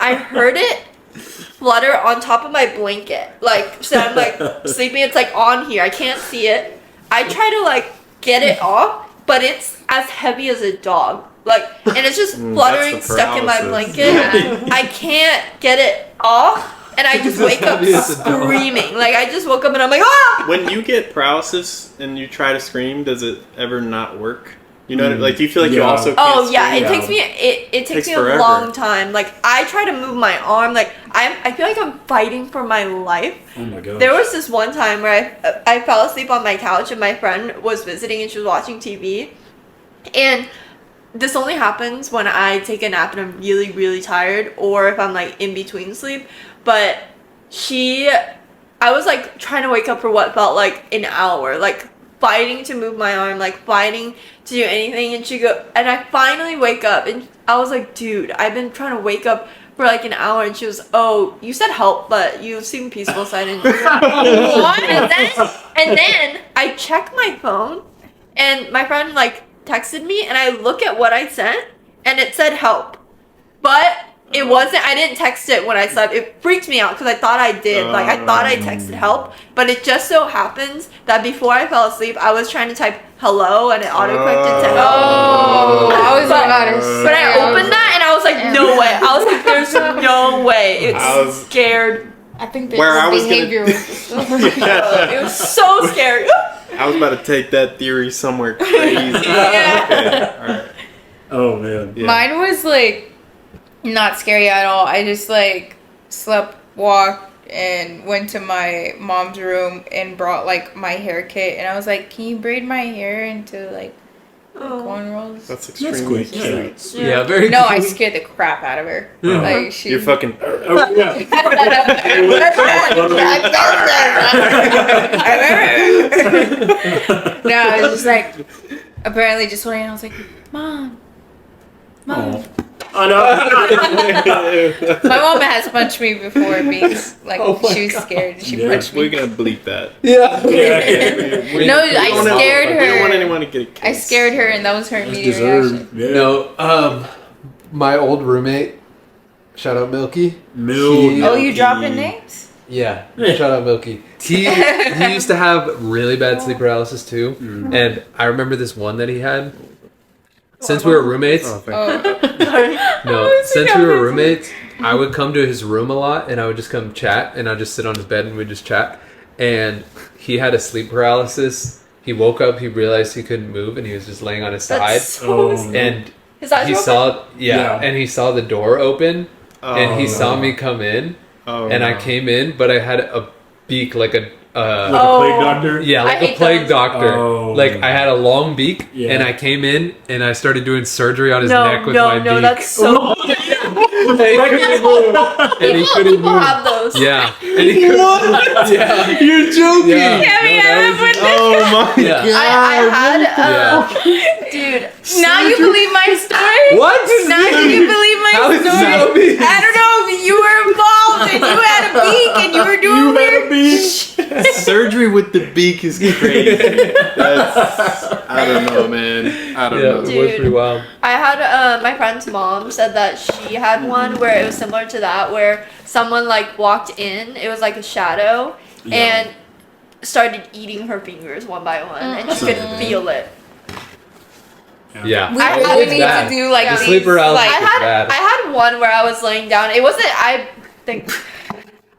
I heard it flutter on top of my blanket. Like, so I'm like sleeping, it's like on here. I can't see it. I try to like get it off, but it's as heavy as a dog. Like, and it's just fluttering that's the stuck in my paralysis. blanket. I can't get it off. And I just wake up heavy as a dog. screaming. Like, I just woke up and I'm like, ah! When you get paralysis and you try to scream, does it ever not work? You know, like, do you feel like you Yeah. also can't Oh yeah, scream? it takes me it takes me forever. a long time. Like I try to move my arm, like I feel like I'm fighting for my life. Oh my god. There was this one time where I fell asleep on my couch and my friend was visiting and she was watching TV, and this only happens when I take a nap and I'm really really tired or if I'm like in between sleep. But I was like trying to wake up for what felt like an hour, like fighting to move my arm, like fighting to do anything, and I finally wake up and I was like, dude, I've been trying to wake up for like an hour, and she was, oh, you said help, but you seem peaceful, so I didn't do that. And then I check my phone and my friend like texted me and I look at what I sent and it said help, but it wasn't. I didn't text it when I slept. It freaked me out because I thought I did. Like I thought I texted help, but it just so happens that before I fell asleep, I was trying to type hello and it autocorrected to help. oh, I was about to say. But I opened that and I was like, no way. I was like, there's no way. I was- Scared. I think Where I this was gonna- behavior It was so scary. I was about to take that theory somewhere crazy. Yeah. Okay, alright. Oh man. Yeah. Mine was like not scary at all. I just like slept, walked, and went to my mom's room and brought like my hair kit. And I was like, "Can you braid my hair into like cornrows?" That's That's extremely quick. cute. Yeah, very No, cool. I scared the crap out of her. Yeah. Like she. You're fucking. Oh yeah. No, I was just like, apparently just holding. I was like, Mom. Oh. I know. My mom has punched me before because like Oh my she was God. scared. She Yeah. punched We're me. gonna bleep that. Yeah. No, We I don't want- scared We don't want her. anyone to get a case. I scared her, and that was her It's immediate reaction. deserved. Yeah. No, my old roommate, shout out Milky. Milky. Oh, you dropping names? Yeah, shout out Milky. He used to have really bad sleep paralysis too, and I remember this one that he had. Since we were roommates, Oh, thank you. Oh, no, since we were roommates, I would come to his room a lot, and I would just come chat, and I'd just sit on his bed and we'd just chat. And he had a sleep paralysis. He woke up, he realized he couldn't move, and he was just laying on his side. That's so Oh, And His eyes he were open? saw, Yeah. and he saw the door open, and he Oh, saw no. me come in, Oh, and I no. came in, but I had a beak like a Like a Oh. plague doctor. yeah, I like a hate plague those. doctor. Oh. Like I had a long beak, Yeah. and I came in and I started doing surgery on his No, neck with my no, beak. that's so. and he couldn't People move. have those. Yeah, and he couldn't. Yeah, You're joking. yeah. Yeah, No, that was- Oh my yeah. I had, Yeah. dude. now you believe my story? What? Now you believe my How is story? that me? I don't know if you were involved and you had a beak and you were doing You had weird. a beak. Surgery with the beak is crazy. That's, I don't know, man. I don't Yeah, know. it was Dude. pretty wild. I had my friend's mom said that she had one where it was similar to that, where someone like walked in. It was like a shadow, Yeah. and started eating her fingers one by one, and she could feel it. Yeah. We really need to do like The these, sleep paralysis like, is bad. I had one where I was laying down. It wasn't. I think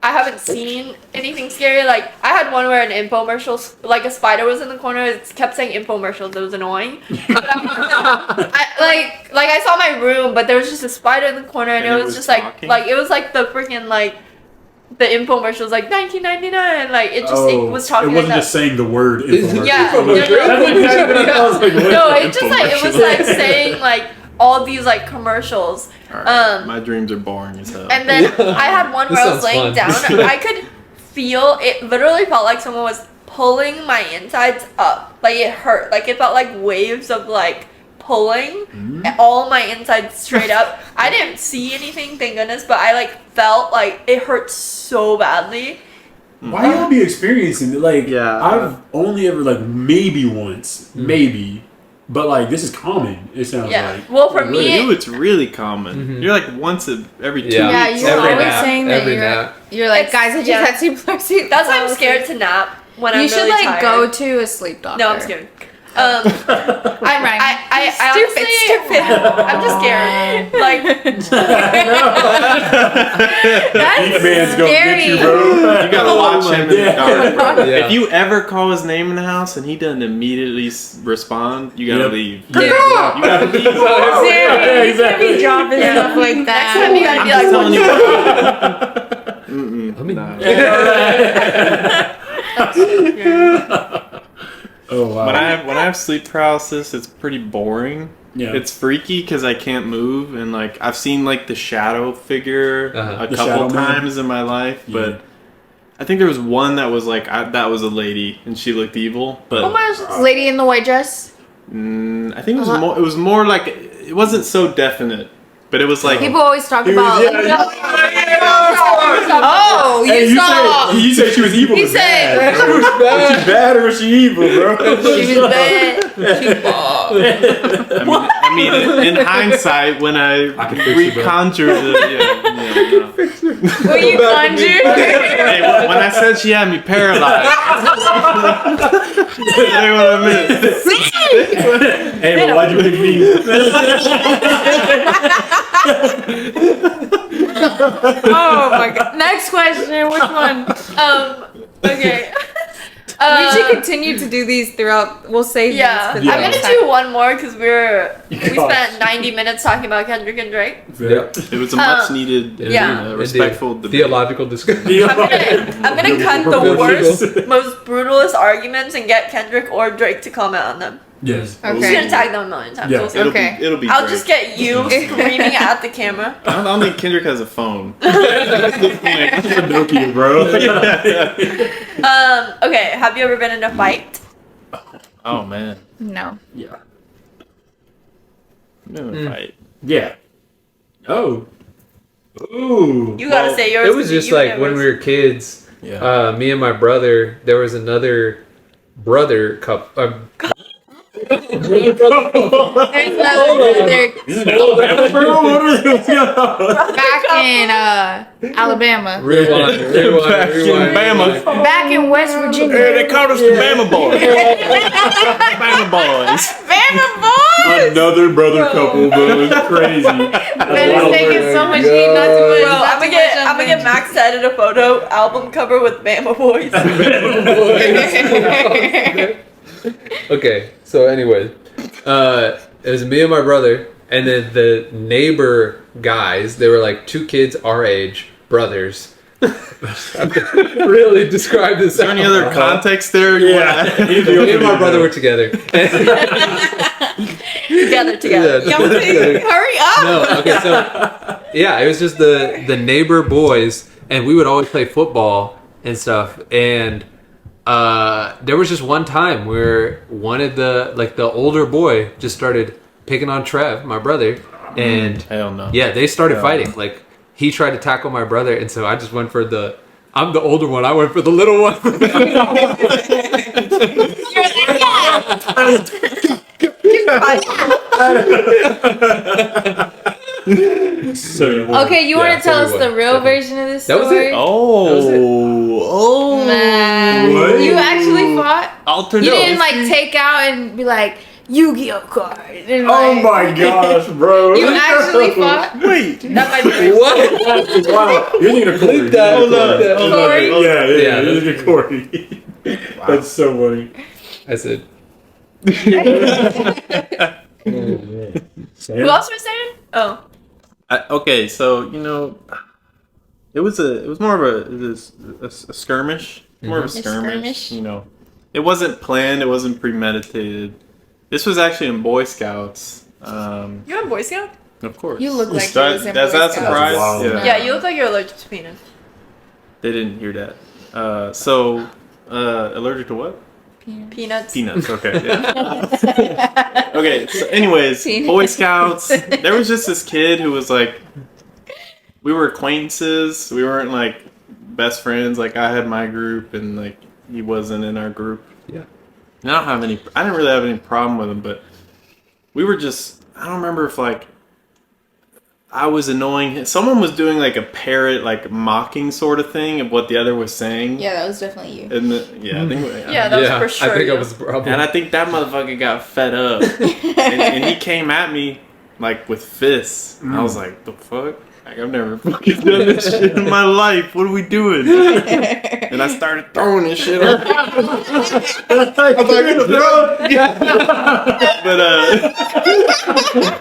I haven't seen anything scary. Like I had one where an infomercial, like a spider was in the corner. It kept saying infomercials. It was annoying. But I saw my room, but there was just a spider in the corner, and it was just talking? like it was like the freaking like the infomercial was like $19.99. Like it just it was talking. It wasn't like just saying the word infomercial. Yeah. That's what I was like, what no, is it just like it was like saying like all these like commercials. Alright, my dreams are boring as hell. And then I had one This where I was sounds laying fun. down. I could feel it. Literally felt like someone was pulling my insides up. Like it hurt. Like it felt like waves of like pulling all my insides straight up. I didn't see anything, thank goodness, but I like felt like it hurt so badly. Why y'all be experiencing it? Like, Yeah. I've only ever, like, maybe once. Maybe. But, like, this is common, it sounds Yeah. like. Well, for me, You, it's really common. You're like once every 2 Yeah. weeks. you were Every always nap, saying that every you're, nap. you're like, It's- guys, I just yeah. had sleep. that's why I'm scared to nap when I'm You should really like tired. go to a sleep doctor. No, I'm scared. I'm right. I Stupid, honestly, stupid. I'm just scared. Like, That's Man's gonna get you, scary. bro. You gotta watch him in the dark, bro. Yeah. If you ever call his name in the house and he doesn't immediately respond, you gotta Yep. leave. Yeah. You gotta leave. Seriously, you can't be dropping Yeah. stuff like that. next time you gotta I'm be just like, telling you. I mean, Oh, wow. When I have sleep paralysis, it's pretty boring. Yeah. It's freaky because I can't move, and like I've seen like the shadow figure a The couple shadow man. times in my life, Yeah. but I think there was one that was like that was a lady and she looked evil, but oh my gosh, Lady in the white dress. I think it was more like it wasn't so definite, but it was like People always talk He about. was- Like, yeah, oh, Hey, you saw. you said she was evil. He but said- bad. Was she bad or was she evil, bro? She was bad. She bald. I mean, in hindsight, when I can fix you, bro. reconjured it, no. Were you conjured? Hey, when I said she had me paralyzed, say what I meant. Hey, but why'd you pick me? Oh my god. Next question. Which one? okay. We should continue to do these throughout. We'll save Yeah, these. Yeah. I'm gonna do one more because we Gosh. spent 90 minutes talking about Kendrick and Drake. Yep. It was a much needed, yeah. respectful Indeed. debate. Theological discussion. I'm gonna cut the Biblical. worst, most brutalist arguments and get Kendrick or Drake to comment on them. Yes. I'm just Okay. gonna tag them a million times. Yeah. We'll see. Okay. It'll be I'll great. just get you screaming at the camera. I don't think Kendrick has a phone. Pinocchio, bro. Okay, have you ever been in a fight? Oh man, No. Yeah. right. Yeah. Oh. Ooh. You gotta Well, say yours. It was just you like never- when we were kids. Yeah. Me and my brother. There was another brother couple. There's another back in Alabama. Rewind. Back in West Virginia. They called us the Bama Boys. Bama Boys. Bama boys! Another brother couple, bro. It's crazy. Man, it's taking so much heat not to put. Bro, I'm gonna get Max to edit a photo album cover with Bama Boys. Okay, so anyway, it was me and my brother, and then the neighbor guys. They were like two kids our age, brothers. Really describe this. Is there any other context there? Yeah. Me and my brother were together. Together. Yeah, together. Hurry up! No, okay, so yeah, it was just the neighbor boys, and we would always play football and stuff. And there was just one time where one of the older boy just started picking on Trev, my brother, and Hell no. yeah, they started fighting. Like he tried to tackle my brother, and so I just went for I'm the older one. I went for the little one. So you Okay, you want Yeah, to tell us so we the won. real Definitely. version of this That was story? it? Oh. Man. What? You actually fought? Alternate. You didn't like take out and be like, Yu-Gi-Oh card. And, Oh like, my gosh, bro! You actually fought? Wait. That might be What? Wow, you're thinking of Corey. Bleep that. You're thinking of Hold up. Corey? Yeah, Yeah, you're thinking of Corey. That's so funny. I said, Who else was saying? Oh, Okay, so it was more of a skirmish, more of a skirmish. It wasn't planned, it wasn't premeditated. This was actually in Boy Scouts. you're a Boy Scout? Of course. You look like you Does was in that Boy Scouts. surprise? Wow. Yeah, you look like you're allergic to peanuts. They didn't hear that. Allergic to what? Peanuts. Peanuts. Okay. Yeah. Okay. So, anyways, Peanuts. Boy Scouts. There was just this kid who was like, we were acquaintances. We weren't like best friends. Like I had my group, and like he wasn't in our group. yeah. And I didn't really have any problem with him, but we were just. I don't remember if like I was annoying him. Someone was doing like a parrot, like mocking sort of thing of what the other was saying. Yeah, that was definitely you. And I think. Yeah, that Yeah, was for sure. I think you. I was the problem. And I think that motherfucker got fed up. and he came at me, like, with fists. And I was like, the fuck? Like, I've never fucking done this shit in my life. What are we doing? And I started throwing this shit up. But,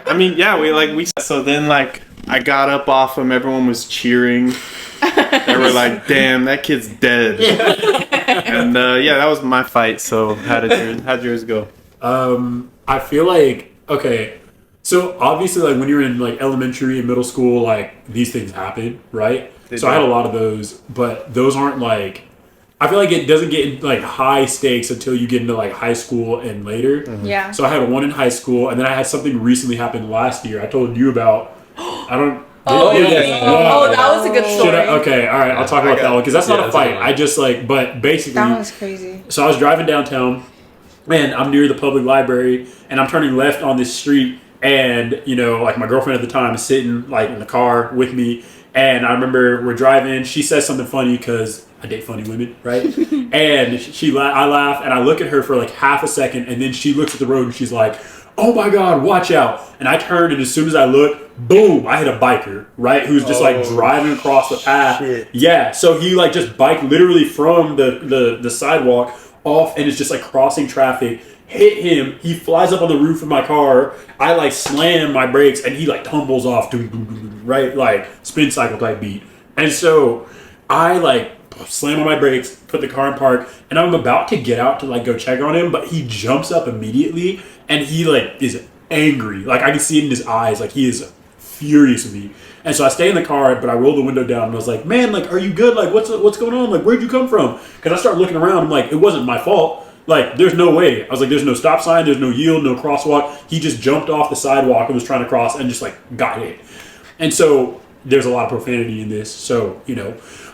I mean, yeah, so then, like, I got up off him. Everyone was cheering. They were like, damn, that kid's dead. And, yeah, that was my fight. So how'd yours go? I feel like, okay, so obviously like when you're in like elementary and middle school, like these things happen, right? So I had a lot of those, but those aren't like, I feel like it doesn't get like high stakes until you get into like high school and later. Yeah. So I had one in high school, and then I had something recently happen last year. I told you about. I don't. Oh, yeah. oh, that was a good Should story. I? Okay, all right. I'll talk about that one because that's not a that's a fight. good one. I just like, but basically, That was crazy. so I was driving downtown, and I'm near the public library, and I'm turning left on this street, and like my girlfriend at the time is sitting like in the car with me, and I remember we're driving. She says something funny because I date funny women, right? And I laugh, and I look at her for like half a second, and then she looks at the road, and she's like, "Oh my God, watch out!" And I turned, and as soon as I look, boom! I hit a biker, right? Who's just like driving across the path. Shit. Yeah, so he like just biked literally from the sidewalk off, and is just like crossing traffic. Hit him. He flies up on the roof of my car. I like slam my brakes, and he like tumbles off, right? Like spin cycle type beat. And so I like slam on my brakes, put the car in park, and I'm about to get out to like go check on him, but he jumps up immediately, and he like is angry. Like I can see it in his eyes, like he is furious with me. And so I stay in the car, but I roll the window down, and I was like, "Man, like, are you good? Like, what's going on? Like, where'd you come from?" Because I start looking around. I'm like, it wasn't my fault. Like, there's no way. I was like, there's no stop sign, there's no yield, no crosswalk. He just jumped off the sidewalk and was trying to cross and just like got hit. And so there's a lot of profanity in this. So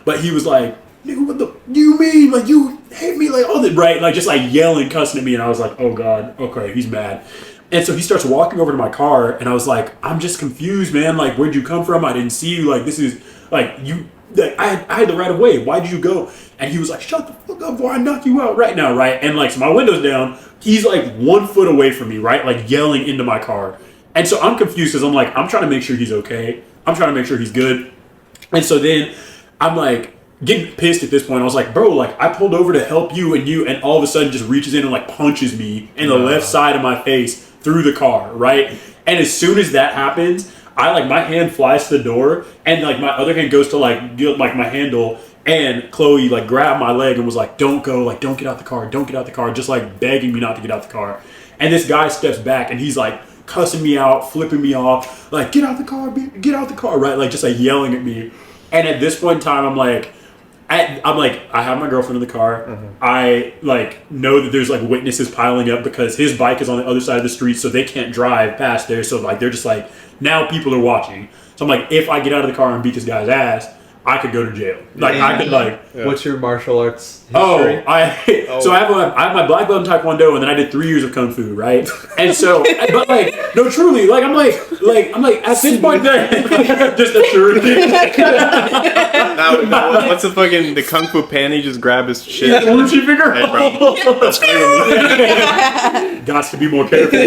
but he was like, "Nigga, what the you mean? Like you hit me like all the right?" Like just like yelling, cussing at me, and I was like, "Oh God, okay, he's mad." And so he starts walking over to my car, and I was like, "I'm just confused, man. Like, where'd you come from? I didn't see you. Like, this is like you. Like, I had the right of way. Why did you go?" And he was like, "Shut the fuck up, before I knock you out right now, right?" And like, so my window's down. He's like 1 foot away from me, right? Like yelling into my car. And so I'm confused because I'm like, I'm trying to make sure he's okay. I'm trying to make sure he's good. And so then I'm like getting pissed at this point. I was like, "Bro, like I pulled over to help you, and all of a sudden just reaches in and like punches me in the left side of my face through the car, right?" And as soon as that happens, I like my hand flies to the door, and like my other hand goes to like get like my handle, and Chloe like grabbed my leg and was like, "Don't go, like don't get out the car, don't get out the car," just like begging me not to get out the car. And this guy steps back, and he's like cussing me out, flipping me off, like, "Get out the car, get out the car," right? Like just like yelling at me. And at this point in time, I'm like, I have my girlfriend in the car. Mm-hmm. I like know that there's like witnesses piling up because his bike is on the other side of the street, so they can't drive past there. So like they're just like, now people are watching. So I'm like, if I get out of the car and beat this guy's ass, I could go to jail. Like I could like. What's your martial arts history? So I have my black belt in Taekwondo, and then I did 3 years of Kung Fu, right? And so, but like, no, truly, like I'm like at this point, there, just a truth. Now, what's the Kung Fu panty? Just grab his shit. Yeah, Luchi finger. Hey, bro. That's crazy. Got to be more careful.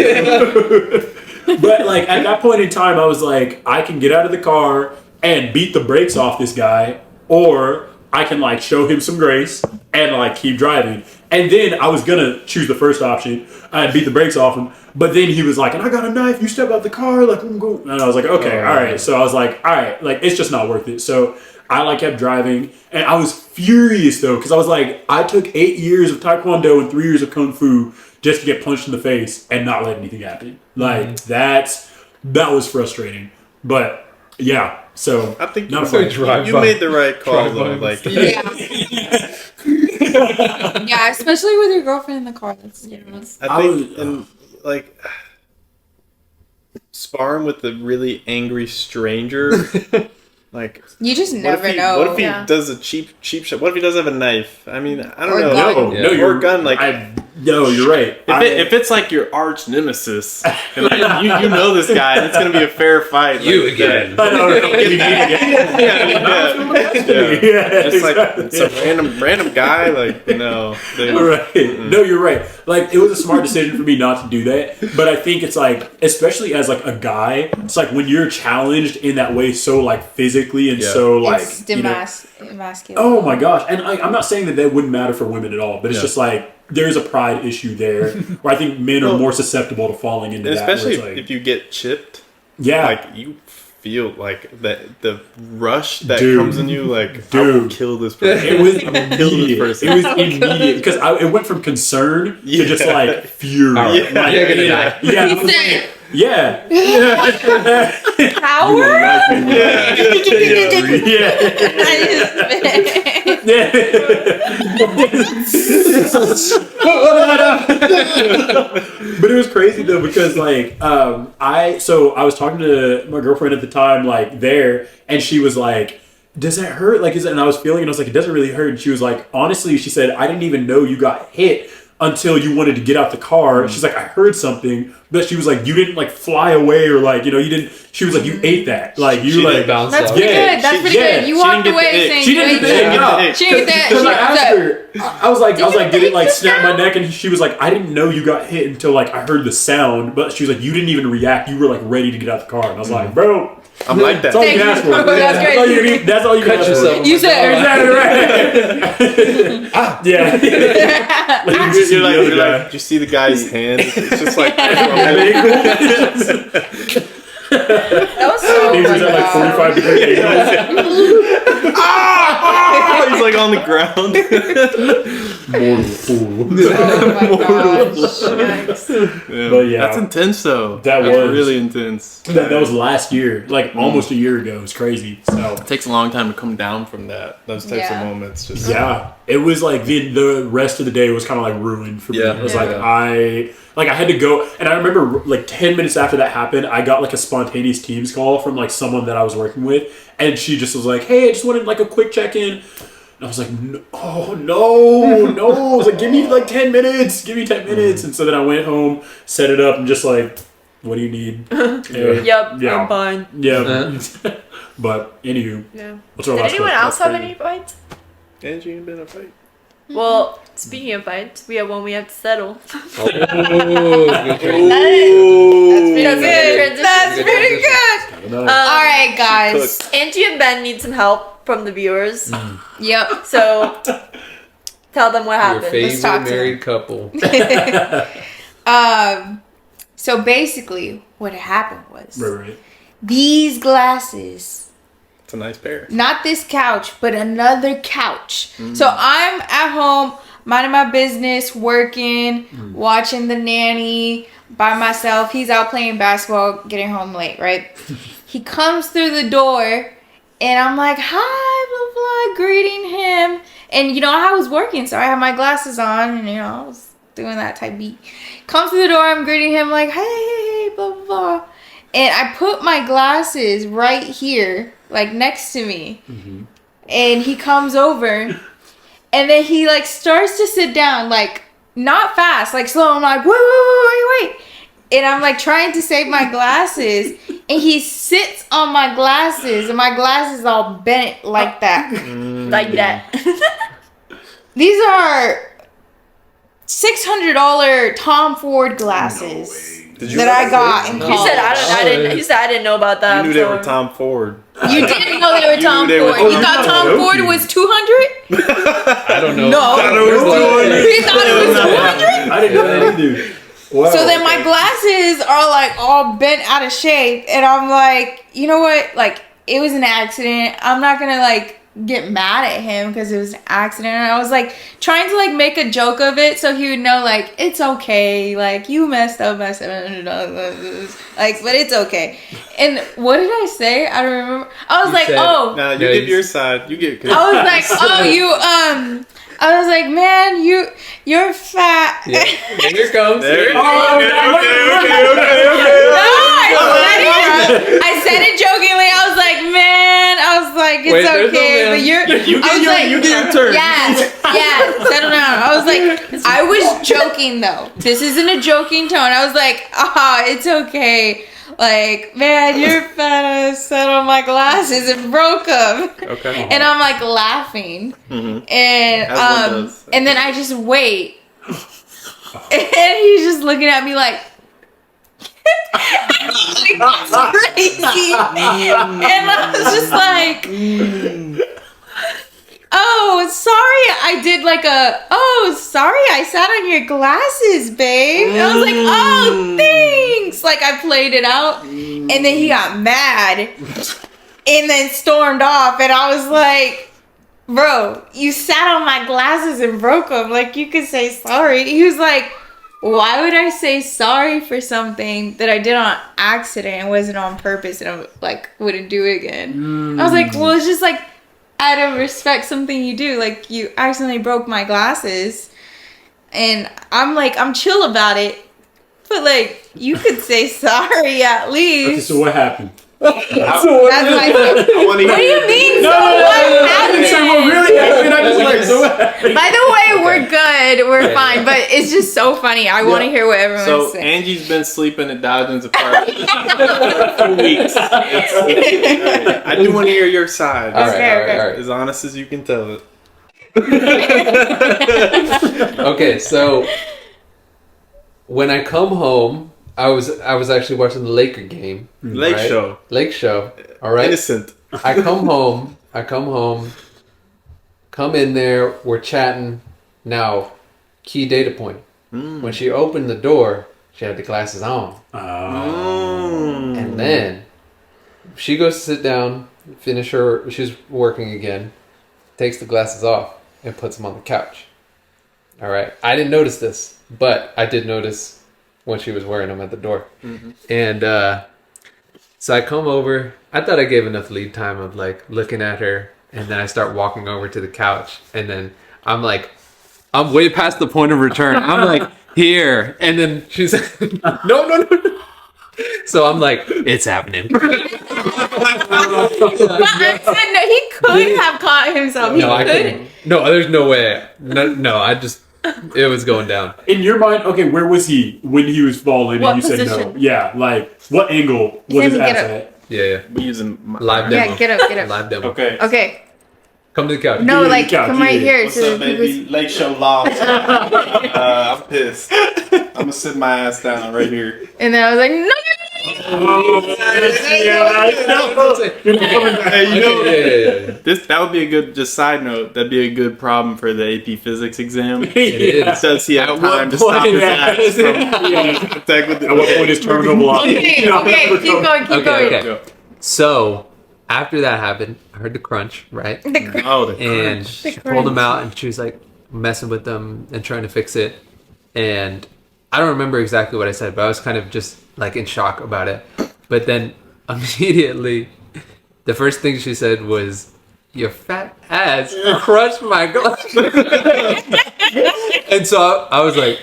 But like at that point in time, I was like, I can get out of the car and beat the brakes off this guy, or I can like show him some grace and like keep driving. And then I was gonna choose the first option. I'd beat the brakes off him, but then he was like, "And I got a knife. You step out the car, like I'm going." And I was like, "Okay, all right." So I was like, "All right, like it's just not worth it." So I like kept driving, and I was furious though because I was like, I took 8 years of Taekwondo and 3 years of Kung Fu just to get punched in the face and not let anything happen. Like that was frustrating. But yeah. So I think you made the right call though. Like, Yeah, especially with your girlfriend in the car. That's I think and like sparring with a really angry stranger. Like you just never know. What if he does a cheap shot? What if he does have a knife? I mean, I don't know. Gun. No, or gun. Like, no, you're right. If it's like your arch nemesis, and like, you know this guy, and it's gonna be a fair fight. You like, again. Just like some random guy, like no. Right. No, you're right. Like it was a smart decision for me not to do that. But I think it's like, especially as like a guy, it's like when you're challenged in that way, so like physically and so like it's emasculating. Oh my gosh! And I'm not saying that wouldn't matter for women at all, but it's just like there's a pride issue there where I think men are more susceptible to falling into that. Especially like, if you get chipped. Yeah. Like you feel like the rush that comes in you, like I will kill this person. It was immediate. It was immediate because it went from concern to just like fury. Right. Like, You're gonna die. Yeah. I was like, yeah. Power? But it was crazy though because like I was talking to my girlfriend at the time like there, and she was like, does that hurt? Like, and I was feeling it, and I was like, it doesn't really hurt. And she was like, honestly, she said, I didn't even know you got hit until you wanted to get out the car. She's like, I heard something, but she was like, you didn't like fly away or like, you didn't. She was like, you ate that. Like you like bounced That's off. pretty good. That's pretty good. You walked away saying she didn't get that. She didn't get Because I that. asked her, I was like, did it like snap my neck? And she was like, I didn't know you got hit until like I heard the sound. But she was like, you didn't even react. You were like ready to get out the car. And I was like, bro. I'm like that. That's all you can ask for. That's crazy. That's all you can ask for. You said Right. Yeah. You're like, did you see the guy's hand? It's just like that was so He was at like 45 degrees. he's like on the ground. Mortal fool. Oh my gosh. But yeah. That's intense though. That That's was. really intense. That was last year. Like almost a year ago. It was crazy. So It takes a long time to come down from that. Those types of moments. Just yeah. It was like the rest of the day was kind of like ruined for me. Yeah. It was like I had to go, and I remember like 10 minutes after that happened, I got like a spontaneous Teams call from like someone that I was working with, and she just was like, "Hey, I just wanted like a quick check-in." And I was like, no. I was like, give me like 10 minutes. Give me 10 minutes. And so then I went home, set it up, and just like, what do you need? Yep, I'm fine. Yeah. But anywho, what's our Did last anyone question? else have any fights? Angie ain't been in a fight. Well, speaking of fights, we have one we have to settle. Oh, good choice. That's pretty good. All right, guys. Angie and Ben need some help from the viewers. Yep. So tell them what Your happened. favorite talk to married couple. So basically, what happened was Right. these glasses. It's a nice pair. Not this couch, but another couch. So I'm at home, minding my business, working, watching The Nanny by myself. He's out playing basketball, getting home late, right? He comes through the door, and I'm like, hi, blah, blah, greeting him. And, I was working, so I had my glasses on, and, I was doing that type beat. Comes through the door, I'm greeting him like, hey, blah, blah, blah. And I put my glasses right here, like next to me. and he comes over, and then he like starts to sit down, like not fast, like slow. I'm like, wait. And I'm like trying to save my glasses, and he sits on my glasses, and my glasses all bent like that. Like that. These are $600 Tom Ford glasses that I got in college. He said I didn't. He said I didn't know about that. You knew they were Tom Ford. You didn't know they were Tom they were- Ford. You thought Tom Ford was 200? I don't know. No. I know it was 200. You thought it was 200? I didn't know that either. Wow. So then my glasses are like all bent out of shape, and I'm like, you know what? Like, it was an accident. I'm not gonna like get mad at him because it was an accident. And I was like trying to like make a joke of it so he would know like it's okay. Like, you messed up by $700. Like, but it's okay. And what did I say? I don't remember. I was like, said- oh. Nah, you give your side. You get good. I was like, oh, you I was like, man, you're fat. Yeah. Here it comes. There you Here go. it comes. No, I said it jokingly. I was like, man, it's Wait, there's no okay, man. but you're. You I was get like, your turn. Yeah, settle down. I was like, I was joking though. This isn't a joking tone. I was like, it's okay. Like, man, you're fat. I set on my glasses and broke them. Okay. And I'm like laughing, Mhm. and As one does. and then I just wait, and he's just looking at me like. Crazy. And I was just like, oh, sorry, I did like sorry, I sat on your glasses, babe. And I was like, oh, thanks. Like, I played it out, and then he got mad and then stormed off, and I was like, bro, you sat on my glasses and broke them. Like, you could say sorry. He was like, why would I say sorry for something that I did on accident and wasn't on purpose, and I like wouldn't do it again? I was like, well, it's just like out of respect, something you do. Like, you accidentally broke my glasses, and I'm like, I'm chill about it, but like, you could say sorry at least. Okay, so what happened? That's my I want to What do you mean? So what I didn't say happened? what really happened. I just like, so what happened? By the way, we're good. We're fine. But it's just so funny. I want to hear what everyone's So saying. Angie's been sleeping at Dajin's apartment for 2 weeks. I do want to hear your side. All right, Okay, all right, okay. all right. As honest as you can tell it. Okay, so when I come home, I was actually watching the Laker game. Lake right? show. Lake show. All right. Innocent. I come home. Come in there. We're chatting. Now, key data point. When she opened the door, she had the glasses on, and then she goes to sit down, finish her. She's working again. Takes the glasses off and puts them on the couch. All right. I didn't notice this, but I did notice when she was wearing them at the door. And so I come over. I thought I gave enough lead time of like looking at her, and then I start walking over to the couch, and then I'm like, I'm way past the point of return. I'm like, here. And then she's no. So I'm like, it's happening. But I said no, he could have caught himself. He No, I could. couldn't. No, there's no way. No, I just, it was going down. In your mind, okay, where was he when he was falling What and you said no? position? Yeah, like, what angle was his Let me ass get at? Yeah. We using my Live demo. Yeah, get up. Live demo. Okay. Okay. Come to the couch. No, Yeah, like couch, come right yeah. here. What's so up, that he baby? Lake show lost. I'm pissed. I'm gonna sit my ass down right here. and then I was like, no. Hey, you know, Yeah. that would be a good. Just side note, that'd be a good problem for the AP Physics exam. It is. Does he have At what time to stop point- his ass from contact with the At what point is terminal block? Okay, keep going. Okay. So after that happened, I heard the crunch, right? Oh, the And crunch. she pulled him out, and she was like messing with them and trying to fix it. And I don't remember exactly what I said, but I was kind of just like in shock about it. But then immediately, the first thing she said was, "Your fat ass crushed my glasses." And so I was like,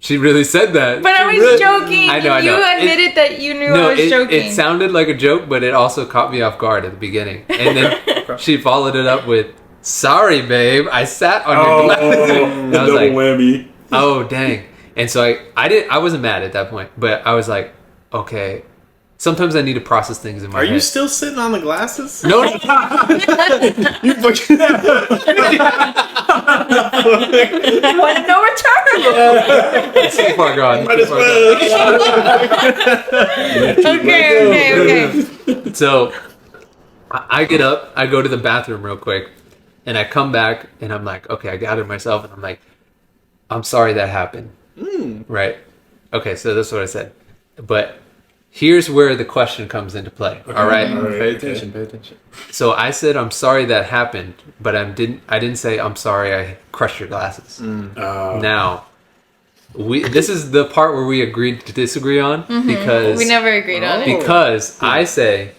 She really said that. But I was Really- joking. I know. You admitted that you knew I was joking. It sounded like a joke, but it also caught me off guard at the beginning. And then she followed it up with, "Sorry, babe, I sat on your glasses." And I was double like, whammy. "Oh, dang!" And so I wasn't mad at that point, but I was like, "Okay." Sometimes I need to process things in my Are head. you still sitting on the glasses? No, You fucking. Point of no return. it's too far gone. Might Too as far well. Okay. So I get up, I go to the bathroom real quick, and I come back, and I'm like, okay, I gathered myself, and I'm like, I'm sorry that happened. Right? Okay, so that's what I said. But here's where the question comes into play. All right? Pay attention. Pay attention. So I said, I'm sorry that happened, but I didn't say, I'm sorry I crushed your glasses. Now, this is the part where we agreed to disagree on because We never agreed on it. because I say,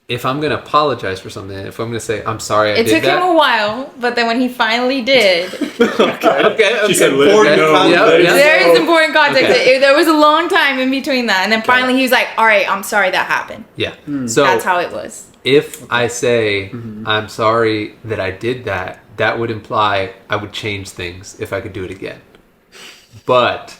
if I'm gonna apologize for something, if I'm gonna say I'm sorry I It did took him that, a while, but then when he finally did, okay, She said, okay, "Let okay. me know." Yep, yep. there is important context. Okay. There was a long time in between that, and then finally he was like, "All right, I'm sorry that happened." Yeah. So That's how it was. if I say I'm sorry that I did that, that would imply I would change things if I could do it again. But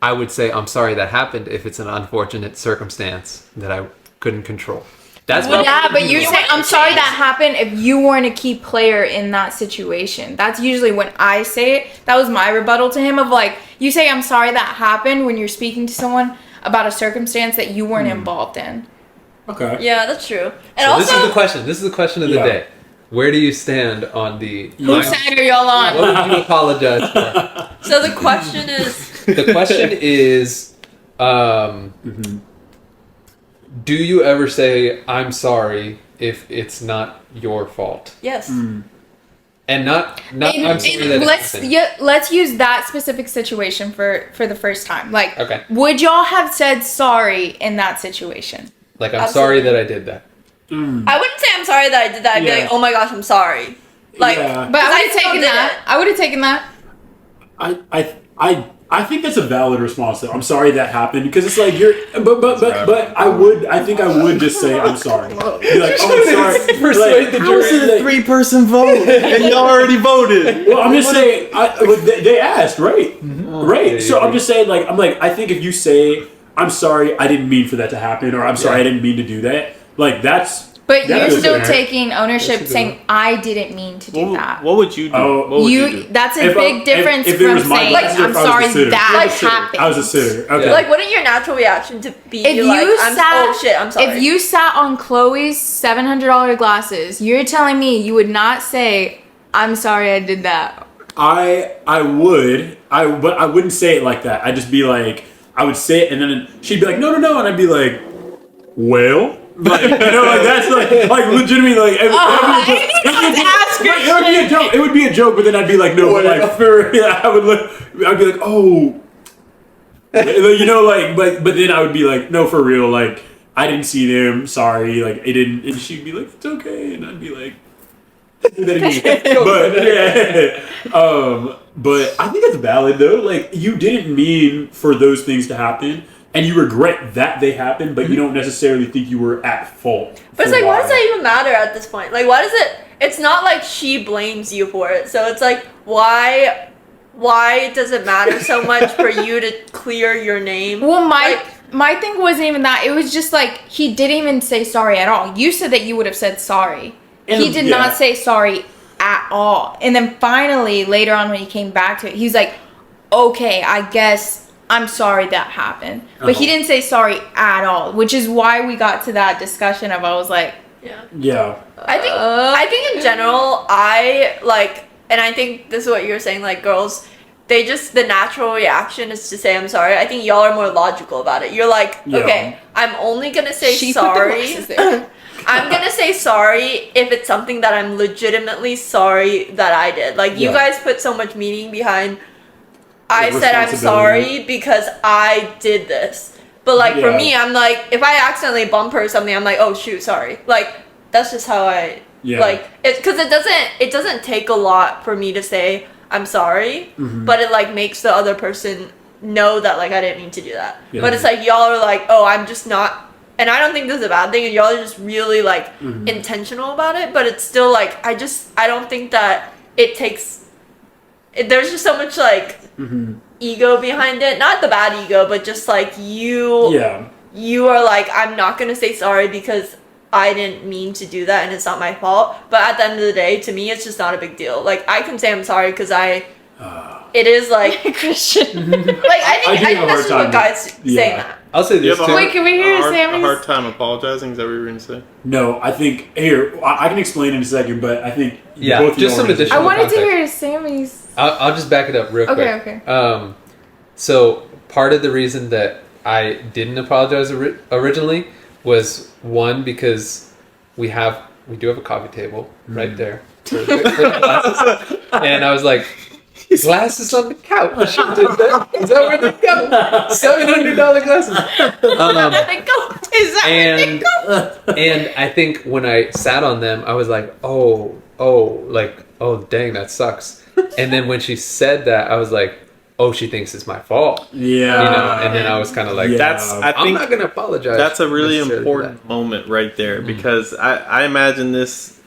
I would say I'm sorry that happened if it's an unfortunate circumstance that I couldn't control. That's Well, what yeah, but you You say wouldn't I'm sorry change. that happened if you weren't a key player in that situation. That's usually when I say it. That was my rebuttal to him of like, you say I'm sorry that happened when you're speaking to someone about a circumstance that you weren't involved in. Okay. Yeah, that's true. And So also, this is the question. This is the question of the Yeah. day. Where do you stand on the Whose side are y'all on? what would you apologize for? so the question is, The question is, do you ever say I'm sorry if it's not your fault? yes. And not I'm sorry that it happened. Let's use that specific situation for the first time. Like, Okay. would y'all have said sorry in that situation? Like I'm Absolutely. sorry that I did that. I wouldn't say I'm sorry that I did that. I'd be Yeah. like, oh my gosh, I'm sorry. Like, Yeah. But I I would have still taken did that. it. I would have taken that. I think that's a valid response though. I'm sorry that happened because it's like you're but I think I would just say I'm sorry. Be like, oh I'm sorry. Persuade the How is it a jury. 3-person vote and y'all already voted? Well, I'm just saying. They asked, right? Right. yeah, So yeah. I'm just saying, like, I think if you say, "I'm sorry, I didn't mean for that to happen," or "I'm sorry, I didn't mean to do that," like that's. But that you're goes still there. taking ownership, That's a good saying I didn't mean to do that. What would you do? Oh. What would you do? That's a If I- big difference if it from was my saying glasses or I'm if I was the sorry sitter. that Like, happened. I was a sitter. Okay. Yeah. like, wouldn't your natural reaction to be If like, you oh shit, I'm sorry. if you sat on Chloe's $700 glasses, you're telling me you would not say I'm sorry I did that. I would, but I wouldn't say it like that. I'd just be like, I would say it, and then she'd be like, no, and I'd be like, well, like, you know, like that's like legitimately like. It would be a joke. It would be a joke, but then I'd be like, no, but like for yeah, I'd be like, oh, you know, like, but then I would be like, no, for real, like I didn't see them. Sorry, like it didn't, and she'd be like, it's okay, and I'd be like. But yeah, but I think it's valid though. Like you didn't mean for those things to happen, and you regret that they happened, but you don't necessarily think you were at fault. But it's for like, why does why. that even matter at this point? Like, why does it? It's not like she blames you for it. So it's like, why does it matter so much for you to clear your name? Well, Like, my thing wasn't even that. It was just like he didn't even say sorry at all. You said that you would have said sorry. And- He did yeah. not say sorry at all. And then finally, later on when he came back to it, he was like, okay, I guess I'm sorry that happened. But he didn't say sorry at all, which is why we got to that discussion of I was like, Yeah. I think in general, I like, and I think this is what you're saying, like girls, they just, the natural reaction is to say I'm sorry. I think y'all are more logical about it. You're like, Yeah. okay, I'm only gonna say she put the sorry. glasses there. I'm gonna say sorry if it's something that I'm legitimately sorry that I did. Like you Yeah. guys put so much meaning behind I The said I'm responsibility. sorry because I did this. But like for Yeah. me, I'm like, if I accidentally bump her or something, I'm like, oh shoot, sorry. Like that's just how I Yeah. like it, because it doesn't take a lot for me to say I'm sorry, but it like makes the other person know that like I didn't mean to do that. Yeah. But it's like y'all are like, oh, I'm just not. And I don't think this is a bad thing. And y'all are just really like intentional about it. But it's still like I don't think that it takes. There's just so much like ego behind it. Not the bad ego, but just like you. Yeah. You are like, I'm not gonna say sorry because I didn't mean to do that and it's not my fault. But at the end of the day, to me, it's just not a big deal. Like I can say I'm sorry because it is like Christian. like I think this is what guys saying that. I'll say this too. Wait, can we hear a Sammy's? hard time apologizing? Is that what you were gonna say? No, I think here I can explain in a second, but I think Yeah, both of just y'all some are- additional I wanted to context. hear Sammy's. I'll just back it up real quick. Okay. So part of the reason that I didn't apologize originally was one because we do have a coffee table right there for the glasses. And I was like, glasses on the couch. Is that where they go? $700 glasses. And I think when I sat on them, I was like, oh, dang, that sucks. And then when she said that, I was like, oh, she thinks it's my fault. Yeah. You know, and then I was kind of like, Yeah. I'm think not going to apologize. That's a really necessarily for important moment right there because I imagine this,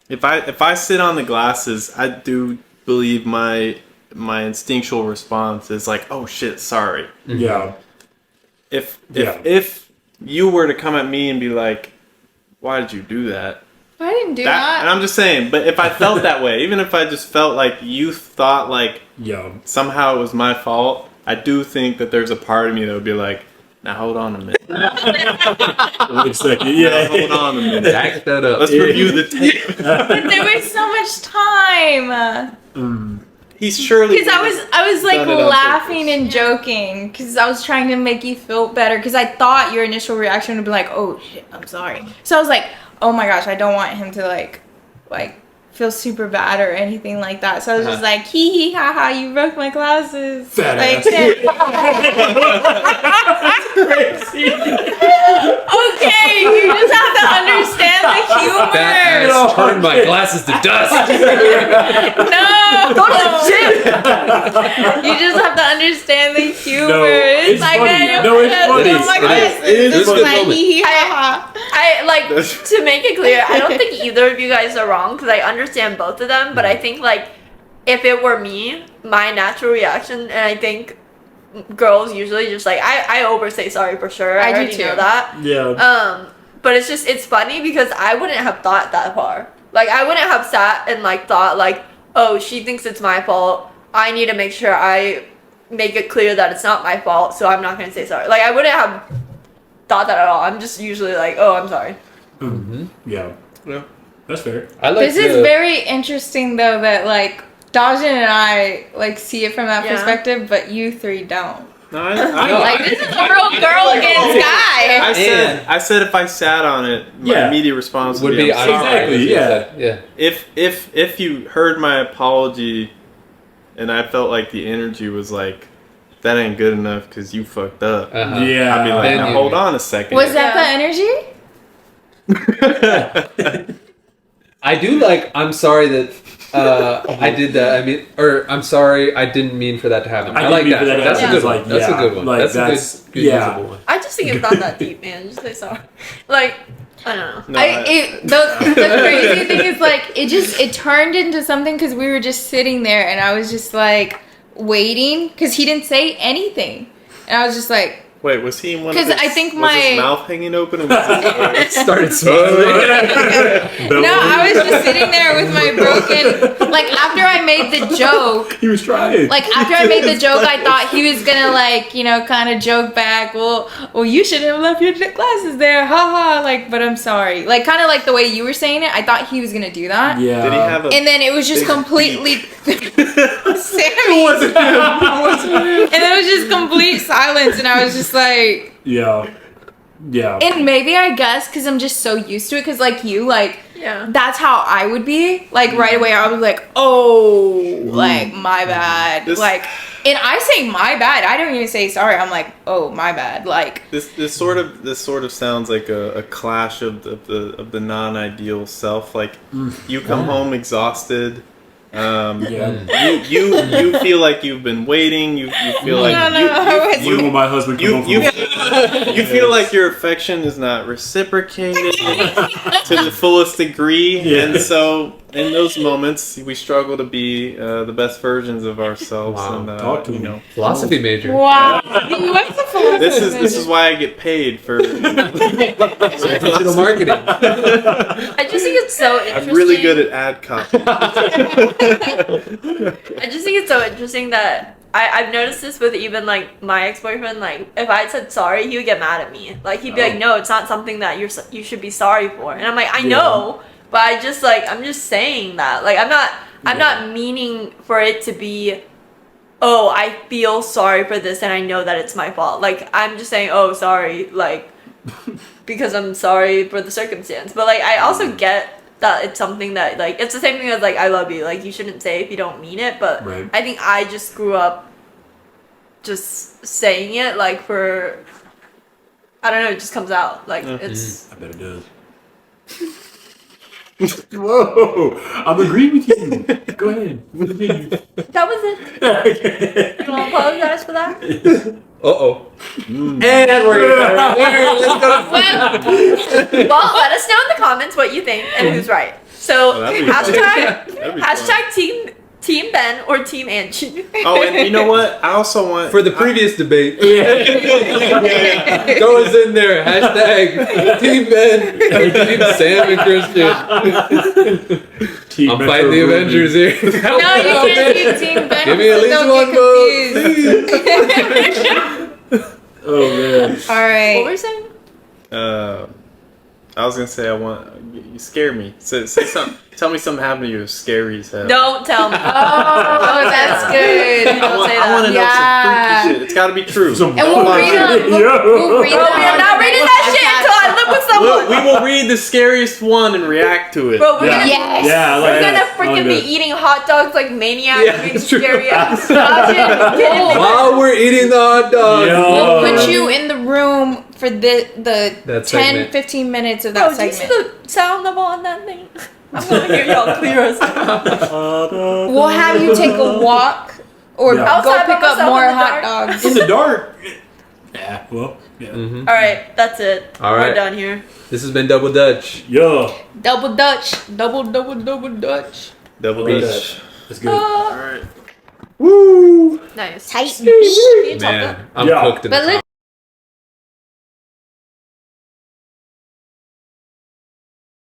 if I sit on the glasses, I do believe my instinctual response is like, oh shit, sorry. Yeah. If Yeah. if you were to come at me and be like, why did you do that? I didn't do And that. I'm just saying, but if I felt that way, even if I just felt like you thought like Yeah. somehow it was my fault, I do think that there's a part of me that would be like, now hold on a minute. Wait a second. Now, Yeah. hold on a minute. Back that up. Let's review the tape. But there was so much time. He's surely Because I was like done it on laughing purpose. and joking because I was trying to make you feel better because I thought your initial reaction would be like, oh shit, I'm sorry. So I was like, oh my gosh, I don't want him to like feel super bad or anything like that. So I was just like, hee hee ha ha, you broke my glasses. Fat like, Crazy. okay, you just have to understand the humor. That ass turned my glasses to dust. No. Go to the gym. You just have to understand the humor. No, it's like, funny. man, No, it's funny. oh my It is. glasses. It is. It's It was a good like moment. hee hee ha ha. I like to make it clear. I don't think either of you guys are wrong because I understand both of them. But I think like if it were me, my natural reaction, and I think girls usually just like I over say sorry for sure. I do already too. know that. Yeah. But it's funny because I wouldn't have thought that far. Like I wouldn't have sat and like thought like, oh, she thinks it's my fault. I need to make sure I make it clear that it's not my fault, so I'm not gonna say sorry. Like I wouldn't have thought that at all. I'm just usually like, oh, I'm sorry. Yeah. Yeah. That's fair. I like This is very interesting though that like Dajin and I like see it from that Yeah. perspective, but you three don't. No, I Like this is a real girl against guy. I said if I sat on it, my Yeah. immediate response would be I'm sorry. Exactly, yeah. Yeah. If you heard my apology, and I felt like the energy was like, that ain't good enough because you fucked up. Uh-huh. Yeah. I'd be like, Then now you- hold on a second. Was that Yeah. the energy? I do like, I'm sorry that I did that. I mean, or I'm sorry, I didn't mean for that to happen. I didn't like mean that. for that to That's a happen. good one. Like, That's a yeah, good one. like, That's that's- a good yeah. usable one. I just think it's not that deep, man. Just say sorry. Like I don't know. No, The crazy thing is like it turned into something because we were just sitting there and I was just like waiting because he didn't say anything and I was just like wait, was he in one? 'Cause of his, I think was my- his mouth hanging open. And was his, Started smiling. no, I was just sitting there with my broken like after I made the joke. He was trying. Like after I made the joke, I thought he was gonna like kind of joke back. Well, you shouldn't have left your glasses there, haha. Like, but I'm sorry. Like kind of like the way you were saying it. I thought he was gonna do that. yeah. did he have a? And then it was just Big completely Sammy. And then it was just complete silence, and I was just like, Yeah. Yeah. and maybe I guess because I'm just so used to it, because like you, like Yeah. that's how I would be. Like right away, I was like, oh, like my bad. This- Like, and I say my bad. I don't even say sorry. I'm like, oh, my bad. Like, This sort of sounds like a clash of the non-ideal self. Like you come home exhausted, You feel like you've been waiting. You feel like When will my husband come home from you feel like your affection is not reciprocated to the fullest degree, and so in those moments we struggle to be the best versions of ourselves. Wow. And Talk to me. Philosophy major. Wow. You went to philosophy. This is why I get paid for Digital marketing. I just think it's so interesting. I'm really good at ad copy. I just think it's so interesting that I've noticed this with even like my ex-boyfriend. Like if I said sorry, he would get mad at me. Like he'd be like, "No, it's not something that you should be sorry for." And I'm like, "I know, but I'm just saying that. Like I'm not meaning for it to be, oh, I feel sorry for this and I know that it's my fault. Like I'm just saying, oh, sorry, like because I'm sorry for the circumstance. But like I also get that it's something that like it's the same thing as like I love you. Like you shouldn't say if you don't mean it. But I think I just grew up just saying it like for I don't know. It just comes out like it's. I bet it does. Whoa! I'm agreeing with you. Go ahead. That was it. You want to apologize for that? And we're gonna let's go. Well, let us know in the comments what you think and who's right. So that'd be hashtag team Ben or team Angie. Oh, and you know what? I also want For the previous debate, throw us in there. Hashtag Team Ben or Team Sam and Christian. I'm fighting the Avengers here. No, you can't do Team Ben. Give me at least one vote. Oh man. All right. What were you saying? I was gonna say you scare me. Say something. Tell me something happened to you. Scary as hell. Don't tell me. Oh, that's good. I want to know some freaky shit. It's got to be true. And we'll read them. We'll read Bro, we are not reading that shit until I live with someone. We will read the scariest one and react to it. Bro, we're gonna Yes. Yeah, I like we're gonna that. I freaking like be that. eating hot dogs like maniacs, Yeah, reading it's true. scary ass. Stop it. While we're eating the hot dog. Yo. We'll put you in the room for the That 10, segment. 15 minutes of Bro, that do you see segment. the sound level on that thing? I'm gonna hear y'all clear as hell. We'll have you take a walk or Yeah. go Outside by pick up myself more in the hot dark. dogs. In the dark. Yeah. Well. Yeah. Alright, that's it. All We're right. done here. This has been Double Dutch. Yo. Double Dutch. Double Dutch. Double Like Dutch. that. That's good. All right. Woo. Nice. Tight. Can you talk Man, that? I'm Yeah. cooked in the But